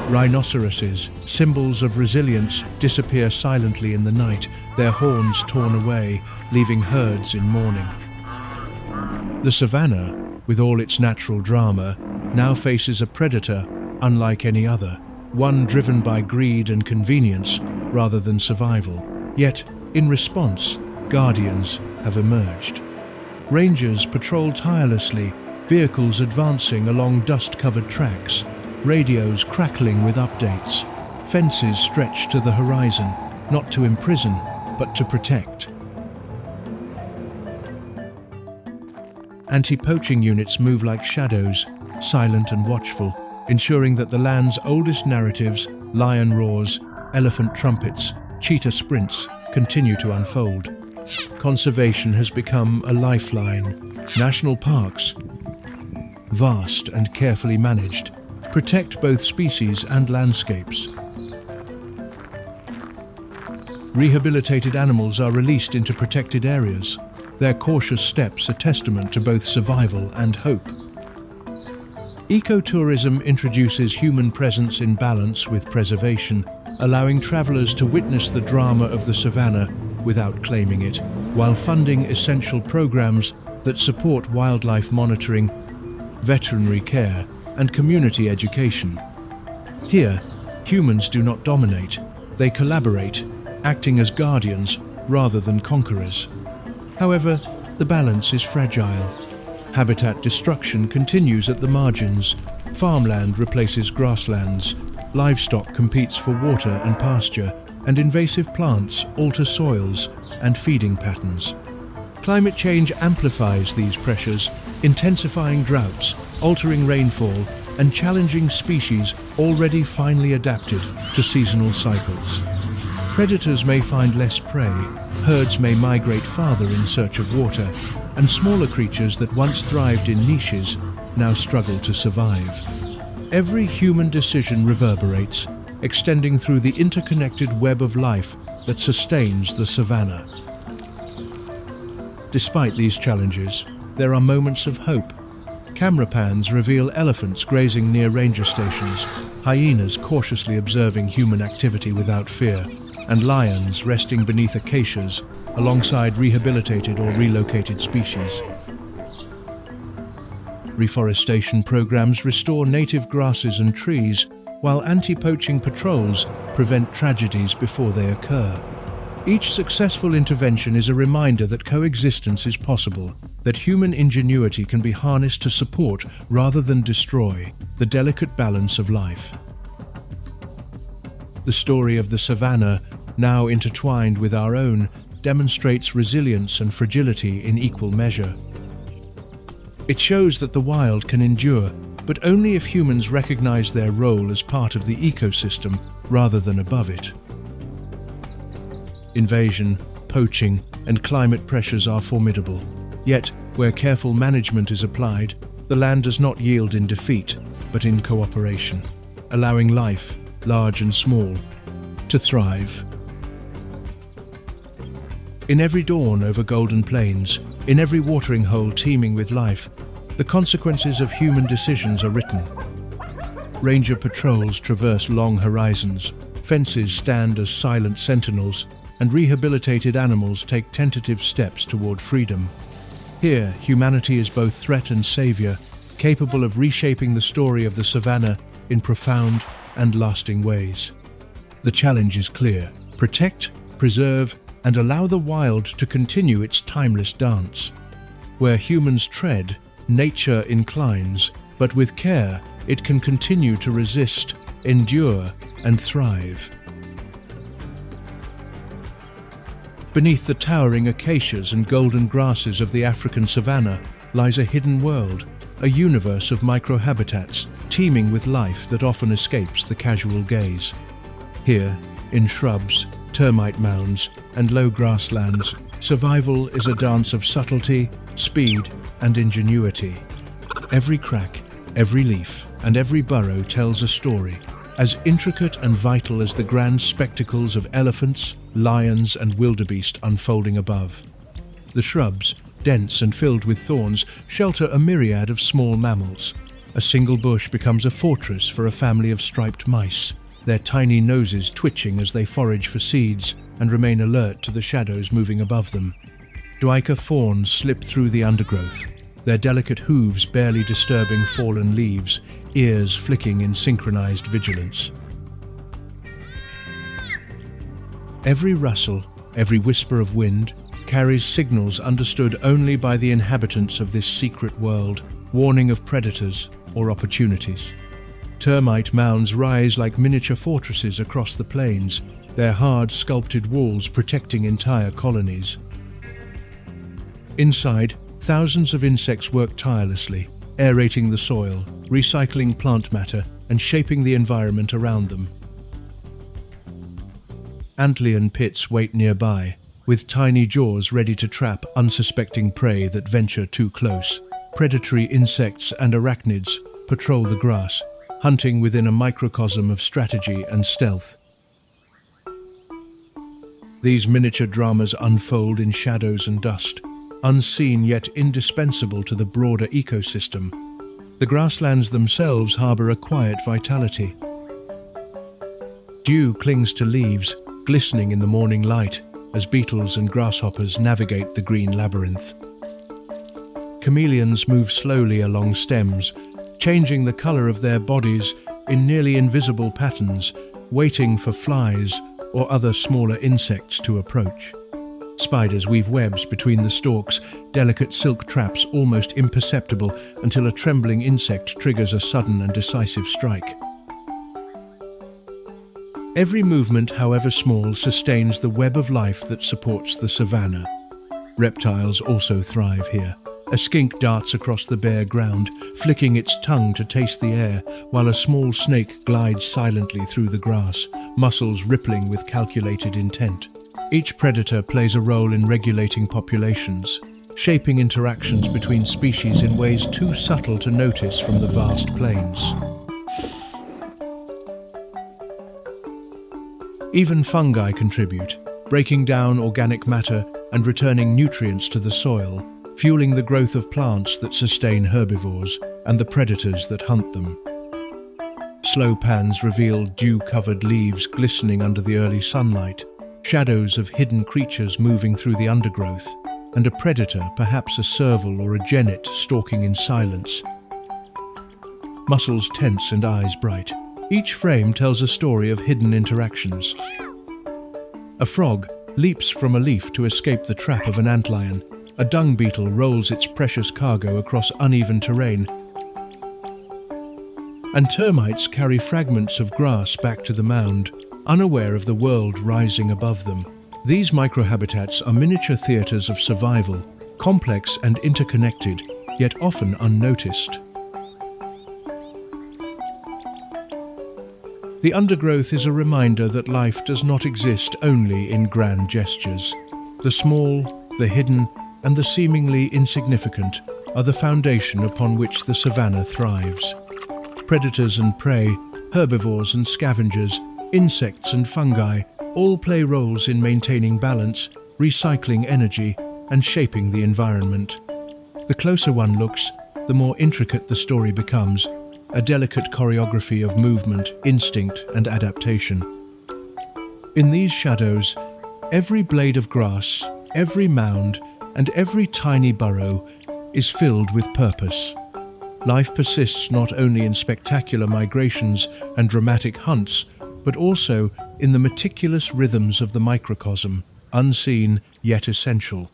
Rhinoceroses, symbols of resilience, disappear silently in the night, their horns torn away, leaving herds in mourning. The savanna, with all its natural drama, now faces a predator unlike any other, one driven by greed and convenience rather than survival. Yet, in response, guardians have emerged. Rangers patrol tirelessly, vehicles advancing along dust-covered tracks, radios crackling with updates, fences stretched to the horizon, not to imprison, but to protect. Anti-poaching units move like shadows, silent and watchful, ensuring that the land's oldest narratives, lion roars, elephant trumpets, cheetah sprints, continue to unfold. Conservation has become a lifeline. National parks, vast and carefully managed, protect both species and landscapes. Rehabilitated animals are released into protected areas, their cautious steps a testament to both survival and hope. Ecotourism introduces human presence in balance with preservation, allowing travelers to witness the drama of the savanna without claiming it, while funding essential programs that support wildlife monitoring, veterinary care, and community education. Here, humans do not dominate, they collaborate, acting as guardians rather than conquerors. However, the balance is fragile. Habitat destruction continues at the margins. Farmland replaces grasslands, livestock competes for water and pasture, and invasive plants alter soils and feeding patterns. Climate change amplifies these pressures, intensifying droughts, altering rainfall, and challenging species already finely adapted to seasonal cycles. Predators may find less prey, herds may migrate farther in search of water, and smaller creatures that once thrived in niches now struggle to survive. Every human decision reverberates, extending through the interconnected web of life that sustains the savanna. Despite these challenges, there are moments of hope. Camera pans reveal elephants grazing near ranger stations, hyenas cautiously observing human activity without fear, and lions resting beneath acacias alongside rehabilitated or relocated species. Reforestation programs restore native grasses and trees, while anti-poaching patrols prevent tragedies before they occur. Each successful intervention is a reminder that coexistence is possible, that human ingenuity can be harnessed to support rather than destroy the delicate balance of life. The story of the savanna, now intertwined with our own, demonstrates resilience and fragility in equal measure. It shows that the wild can endure, but only if humans recognize their role as part of the ecosystem rather than above it. Invasion, poaching, and climate pressures are formidable. Yet, where careful management is applied, the land does not yield in defeat, but in cooperation, allowing life, large and small, to thrive. In every dawn over golden plains, in every watering hole teeming with life, the consequences of human decisions are written. Ranger patrols traverse long horizons, fences stand as silent sentinels, and rehabilitated animals take tentative steps toward freedom. Here, humanity is both threat and savior, capable of reshaping the story of the savanna in profound and lasting ways. The challenge is clear: protect, preserve, and allow the wild to continue its timeless dance. Where humans tread, nature inclines, but with care, it can continue to resist, endure, and thrive. Beneath the towering acacias and golden grasses of the African savanna lies a hidden world, a universe of microhabitats teeming with life that often escapes the casual gaze. Here, in shrubs, termite mounds, and low grasslands, survival is a dance of subtlety, speed, and ingenuity. Every crack, every leaf, and every burrow tells a story, as intricate and vital as the grand spectacles of elephants, lions, and wildebeest unfolding above. The shrubs, dense and filled with thorns, shelter a myriad of small mammals. A single bush becomes a fortress for a family of striped mice, their tiny noses twitching as they forage for seeds and remain alert to the shadows moving above them. Duiker fawns slip through the undergrowth, their delicate hooves barely disturbing fallen leaves, ears flicking in synchronized vigilance. Every rustle, every whisper of wind, carries signals understood only by the inhabitants of this secret world, warning of predators or opportunities. Termite mounds rise like miniature fortresses across the plains, their hard, sculpted walls protecting entire colonies. Inside, thousands of insects work tirelessly, aerating the soil, recycling plant matter, and shaping the environment around them. Antlion pits wait nearby, with tiny jaws ready to trap unsuspecting prey that venture too close. Predatory insects and arachnids patrol the grass, hunting within a microcosm of strategy and stealth. These miniature dramas unfold in shadows and dust, unseen yet indispensable to the broader ecosystem. The grasslands themselves harbor a quiet vitality. Dew clings to leaves, glistening in the morning light, as beetles and grasshoppers navigate the green labyrinth. Chameleons move slowly along stems, changing the color of their bodies in nearly invisible patterns, waiting for flies or other smaller insects to approach. Spiders weave webs between the stalks, delicate silk traps almost imperceptible until a trembling insect triggers a sudden and decisive strike. Every movement, however small, sustains the web of life that supports the savanna. Reptiles also thrive here. A skink darts across the bare ground, flicking its tongue to taste the air, while a small snake glides silently through the grass, muscles rippling with calculated intent. Each predator plays a role in regulating populations, shaping interactions between species in ways too subtle to notice from the vast plains. Even fungi contribute, breaking down organic matter and returning nutrients to the soil, fueling the growth of plants that sustain herbivores and the predators that hunt them. Slow pans reveal dew-covered leaves glistening under the early sunlight, shadows of hidden creatures moving through the undergrowth, and a predator, perhaps a serval or a genet, stalking in silence. Muscles tense and eyes bright. Each frame tells a story of hidden interactions. A frog leaps from a leaf to escape the trap of an antlion. A dung beetle rolls its precious cargo across uneven terrain. And termites carry fragments of grass back to the mound, unaware of the world rising above them. These microhabitats are miniature theatres of survival, complex and interconnected, yet often unnoticed. The undergrowth is a reminder that life does not exist only in grand gestures. The small, the hidden, and the seemingly insignificant are the foundation upon which the savanna thrives. Predators and prey, herbivores and scavengers, insects and fungi all play roles in maintaining balance, recycling energy, and shaping the environment. The closer one looks, the more intricate the story becomes, a delicate choreography of movement, instinct, and adaptation. In these shadows, every blade of grass, every mound, and every tiny burrow is filled with purpose. Life persists not only in spectacular migrations and dramatic hunts, but also in the meticulous rhythms of the microcosm, unseen yet essential.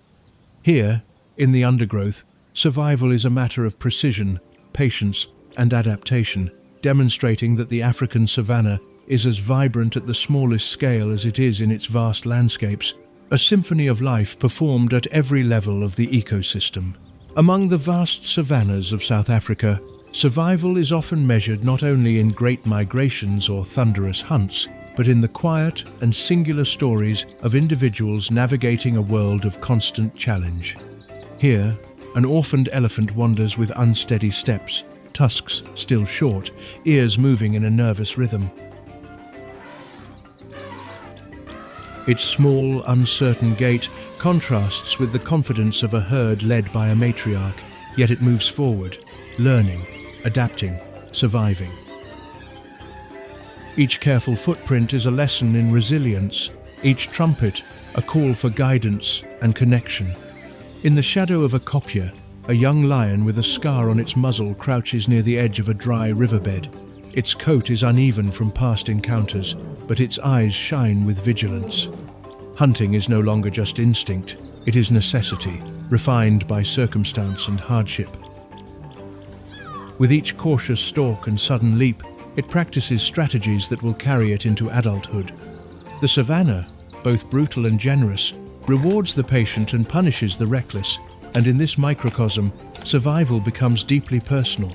Here, in the undergrowth, survival is a matter of precision, patience, and adaptation, demonstrating that the African savanna is as vibrant at the smallest scale as it is in its vast landscapes, a symphony of life performed at every level of the ecosystem. Among the vast savannas of South Africa, survival is often measured not only in great migrations or thunderous hunts, but in the quiet and singular stories of individuals navigating a world of constant challenge. Here, an orphaned elephant wanders with unsteady steps, tusks still short, ears moving in a nervous rhythm. Its small, uncertain gait contrasts with the confidence of a herd led by a matriarch, yet it moves forward, learning, adapting, surviving. Each careful footprint is a lesson in resilience, each trumpet a call for guidance and connection. In the shadow of a coppice, a young lion with a scar on its muzzle crouches near the edge of a dry riverbed. Its coat is uneven from past encounters, but its eyes shine with vigilance. Hunting is no longer just instinct, it is necessity, refined by circumstance and hardship. With each cautious stalk and sudden leap, it practices strategies that will carry it into adulthood. The savanna, both brutal and generous, rewards the patient and punishes the reckless, and in this microcosm, survival becomes deeply personal.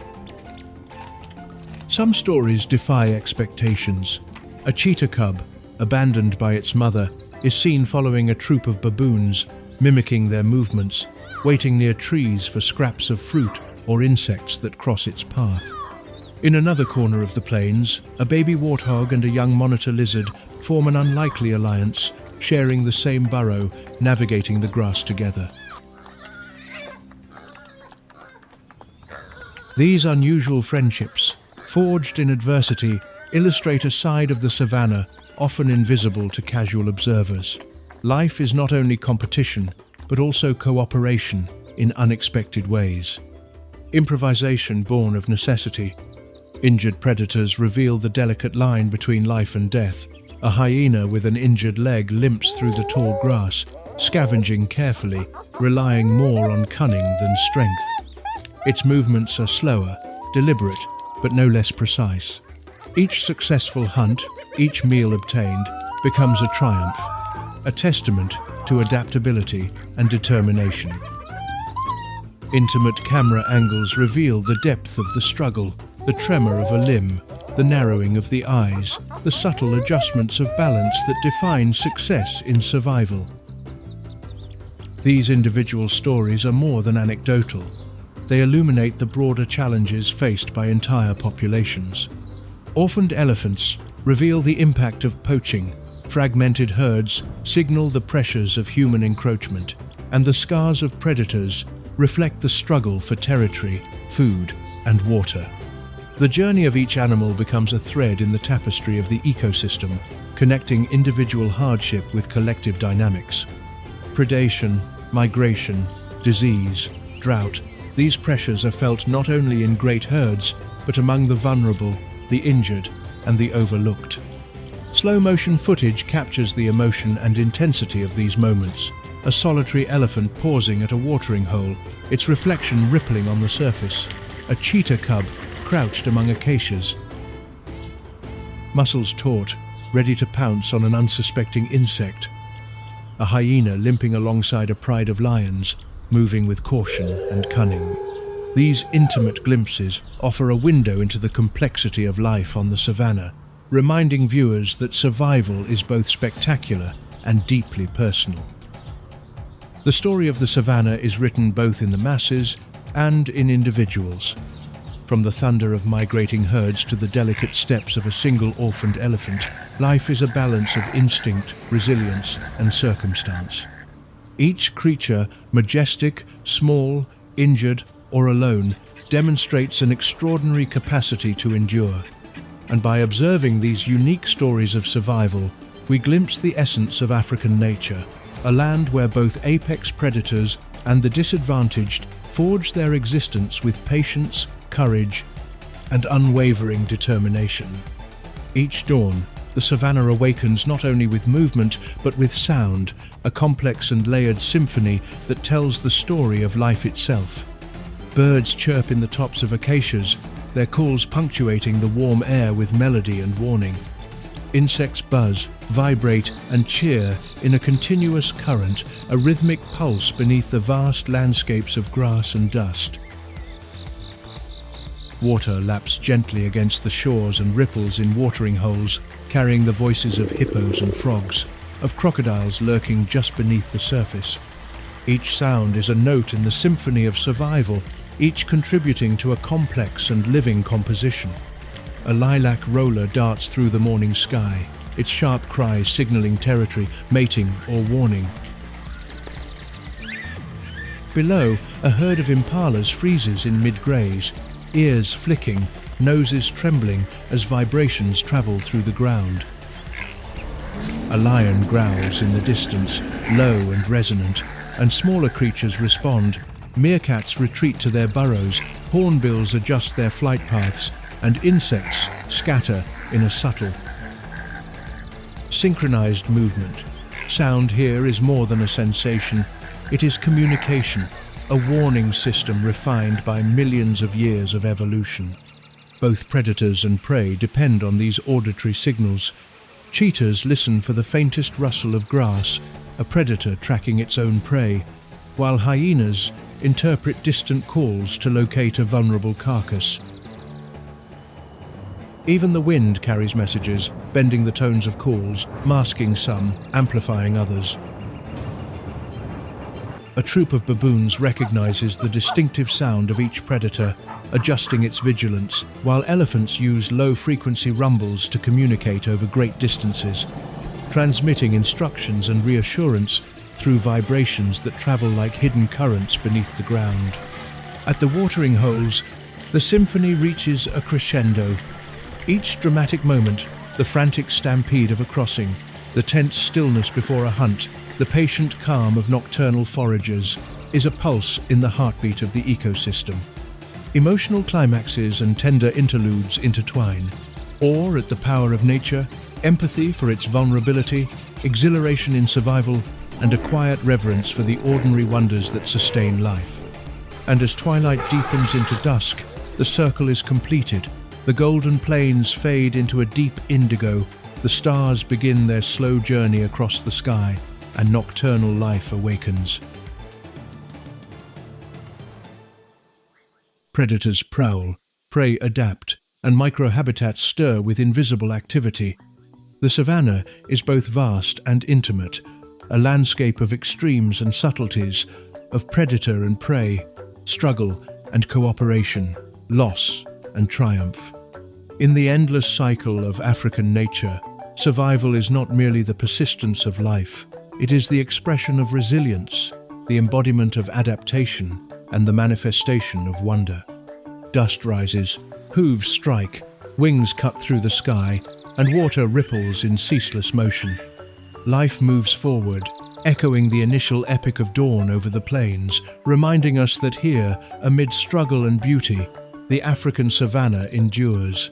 Some stories defy expectations. A cheetah cub, abandoned by its mother, is seen following a troop of baboons, mimicking their movements, waiting near trees for scraps of fruit or insects that cross its path. In another corner of the plains, a baby warthog and a young monitor lizard form an unlikely alliance, sharing the same burrow, navigating the grass together. These unusual friendships, forged in adversity, illustrate a side of the savanna often invisible to casual observers. Life is not only competition, but also cooperation in unexpected ways. Improvisation born of necessity. Injured predators reveal the delicate line between life and death. A hyena with an injured leg limps through the tall grass, scavenging carefully, relying more on cunning than strength. Its movements are slower, deliberate, but no less precise. Each successful hunt, each meal obtained, becomes a triumph, a testament to adaptability and determination. Intimate camera angles reveal the depth of the struggle, the tremor of a limb, the narrowing of the eyes, the subtle adjustments of balance that define success in survival. These individual stories are more than anecdotal. They illuminate the broader challenges faced by entire populations. Orphaned elephants reveal the impact of poaching. Fragmented herds signal the pressures of human encroachment, and the scars of predators reflect the struggle for territory, food, and water. The journey of each animal becomes a thread in the tapestry of the ecosystem, connecting individual hardship with collective dynamics. Predation, migration, disease, drought, these pressures are felt not only in great herds, but among the vulnerable, the injured, and the overlooked. Slow-motion footage captures the emotion and intensity of these moments. A solitary elephant pausing at a watering hole, its reflection rippling on the surface. A cheetah cub crouched among acacias, muscles taut, ready to pounce on an unsuspecting insect. A hyena limping alongside a pride of lions, moving with caution and cunning. These intimate glimpses offer a window into the complexity of life on the savanna, reminding viewers that survival is both spectacular and deeply personal. The story of the savanna is written both in the masses and in individuals. From the thunder of migrating herds to the delicate steps of a single orphaned elephant, life is a balance of instinct, resilience, and circumstance. Each creature, majestic, small, injured, or alone, demonstrates an extraordinary capacity to endure. And by observing these unique stories of survival, we glimpse the essence of African nature, a land where both apex predators and the disadvantaged forge their existence with patience, courage, and unwavering determination. Each dawn, the savanna awakens not only with movement, but with sound, a complex and layered symphony that tells the story of life itself. Birds chirp in the tops of acacias, their calls punctuating the warm air with melody and warning. Insects buzz, vibrate, and cheer in a continuous current, a rhythmic pulse beneath the vast landscapes of grass and dust. Water laps gently against the shores and ripples in watering holes, carrying the voices of hippos and frogs, of crocodiles lurking just beneath the surface. Each sound is a note in the symphony of survival, each contributing to a complex and living composition. A lilac roller darts through the morning sky, its sharp cries signaling territory, mating, or warning. Below, a herd of impalas freezes in mid-graze, ears flicking, noses trembling as vibrations travel through the ground. A lion growls in the distance, low and resonant, and smaller creatures respond. Meerkats retreat to their burrows, hornbills adjust their flight paths, and insects scatter in a subtle, synchronized movement. Sound here is more than a sensation, it is communication, a warning system refined by millions of years of evolution. Both predators and prey depend on these auditory signals. Cheetahs listen for the faintest rustle of grass, a predator tracking its own prey, while hyenas interpret distant calls to locate a vulnerable carcass. Even the wind carries messages, bending the tones of calls, masking some, amplifying others. A troop of baboons recognizes the distinctive sound of each predator, adjusting its vigilance, while elephants use low-frequency rumbles to communicate over great distances, transmitting instructions and reassurance through vibrations that travel like hidden currents beneath the ground. At the watering holes, The symphony reaches a crescendo. Each dramatic moment, the frantic stampede of a crossing, the tense stillness before a hunt, the patient calm of nocturnal foragers, is a pulse in the heartbeat of the ecosystem. Emotional climaxes and tender interludes intertwine. Awe at the power of nature, empathy for its vulnerability, exhilaration in survival, and a quiet reverence for the ordinary wonders that sustain life. And as twilight deepens into dusk, the circle is completed. The golden plains fade into a deep indigo, the stars begin their slow journey across the sky, and nocturnal life awakens. Predators prowl, prey adapt, and microhabitats stir with invisible activity. The savanna is both vast and intimate, a landscape of extremes and subtleties, of predator and prey, struggle and cooperation, loss and triumph. In the endless cycle of African nature, survival is not merely the persistence of life, it is the expression of resilience, the embodiment of adaptation, and the manifestation of wonder. Dust rises, hooves strike, wings cut through the sky, and water ripples in ceaseless motion. Life moves forward, echoing the initial epic of dawn over the plains, reminding us that here, amid struggle and beauty, the African savanna endures.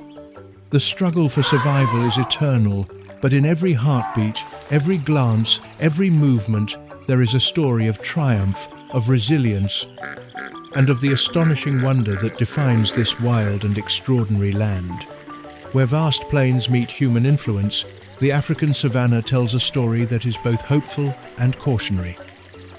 The struggle for survival is eternal, but in every heartbeat, every glance, every movement, there is a story of triumph, of resilience, and of the astonishing wonder that defines this wild and extraordinary land. Where vast plains meet human influence, the African savanna tells a story that is both hopeful and cautionary.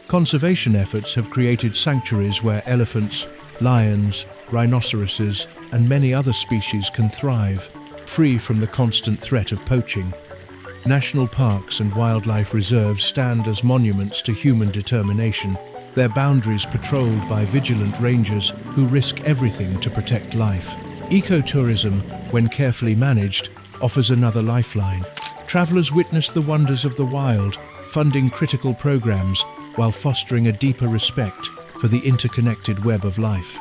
Conservation efforts have created sanctuaries where elephants, lions, rhinoceroses, and many other species can thrive, free from the constant threat of poaching. National parks and wildlife reserves stand as monuments to human determination, their boundaries patrolled by vigilant rangers who risk everything to protect life. Ecotourism, when carefully managed, offers another lifeline. Travelers witness the wonders of the wild, funding critical programs while fostering a deeper respect for the interconnected web of life.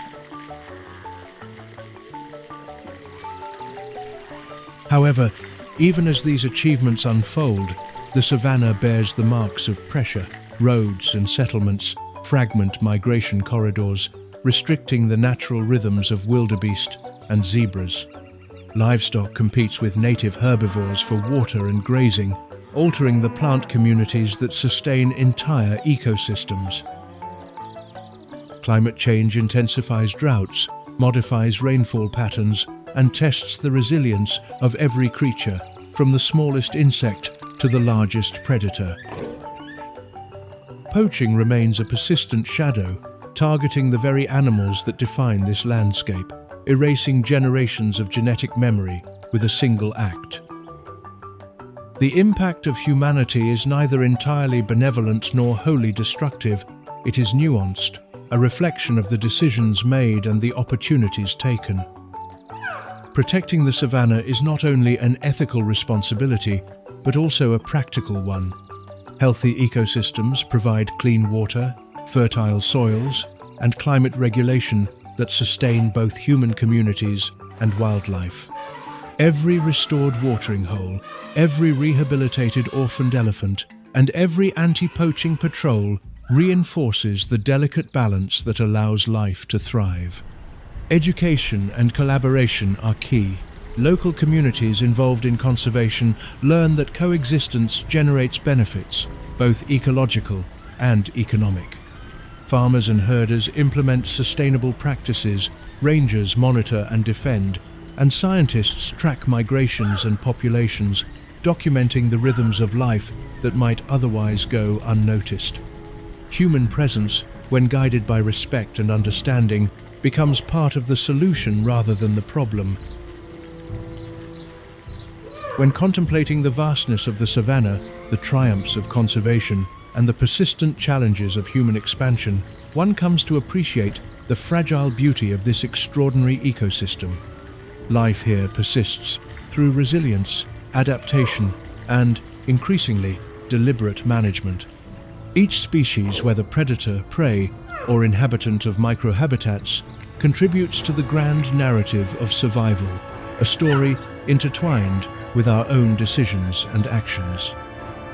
However, even as these achievements unfold, the savanna bears the marks of pressure. Roads and settlements fragment migration corridors, restricting the natural rhythms of wildebeest and zebras. Livestock competes with native herbivores for water and grazing, altering the plant communities that sustain entire ecosystems. Climate change intensifies droughts, modifies rainfall patterns, and tests the resilience of every creature, from the smallest insect to the largest predator. Poaching remains a persistent shadow, targeting the very animals that define this landscape, erasing generations of genetic memory with a single act. The impact of humanity is neither entirely benevolent nor wholly destructive. It is nuanced, a reflection of the decisions made and the opportunities taken. Protecting the savanna is not only an ethical responsibility, but also a practical one. Healthy ecosystems provide clean water, fertile soils, and climate regulation that sustain both human communities and wildlife. Every restored watering hole, every rehabilitated orphaned elephant, and every anti-poaching patrol reinforces the delicate balance that allows life to thrive. Education and collaboration are key. Local communities involved in conservation learn that coexistence generates benefits, both ecological and economic. Farmers and herders implement sustainable practices, rangers monitor and defend, and scientists track migrations and populations, documenting the rhythms of life that might otherwise go unnoticed. Human presence, when guided by respect and understanding, becomes part of the solution rather than the problem. When contemplating the vastness of the savanna, the triumphs of conservation, and the persistent challenges of human expansion, one comes to appreciate the fragile beauty of this extraordinary ecosystem. Life here persists through resilience, adaptation, and, increasingly, deliberate management. Each species, whether predator, prey, or inhabitant of microhabitats, contributes to the grand narrative of survival, a story intertwined with our own decisions and actions.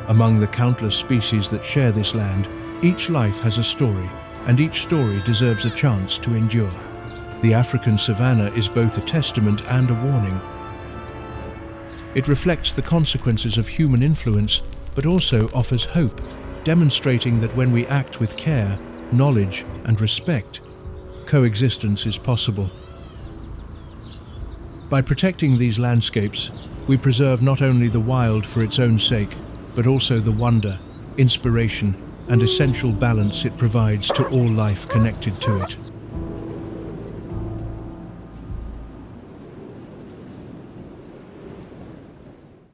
Among the countless species that share this land, each life has a story, and each story deserves a chance to endure. The African savanna is both a testament and a warning. It reflects the consequences of human influence, but also offers hope, demonstrating that when we act with care, knowledge, and respect, coexistence is possible. By protecting these landscapes, we preserve not only the wild for its own sake, but also the wonder, inspiration, and essential balance it provides to all life connected to it.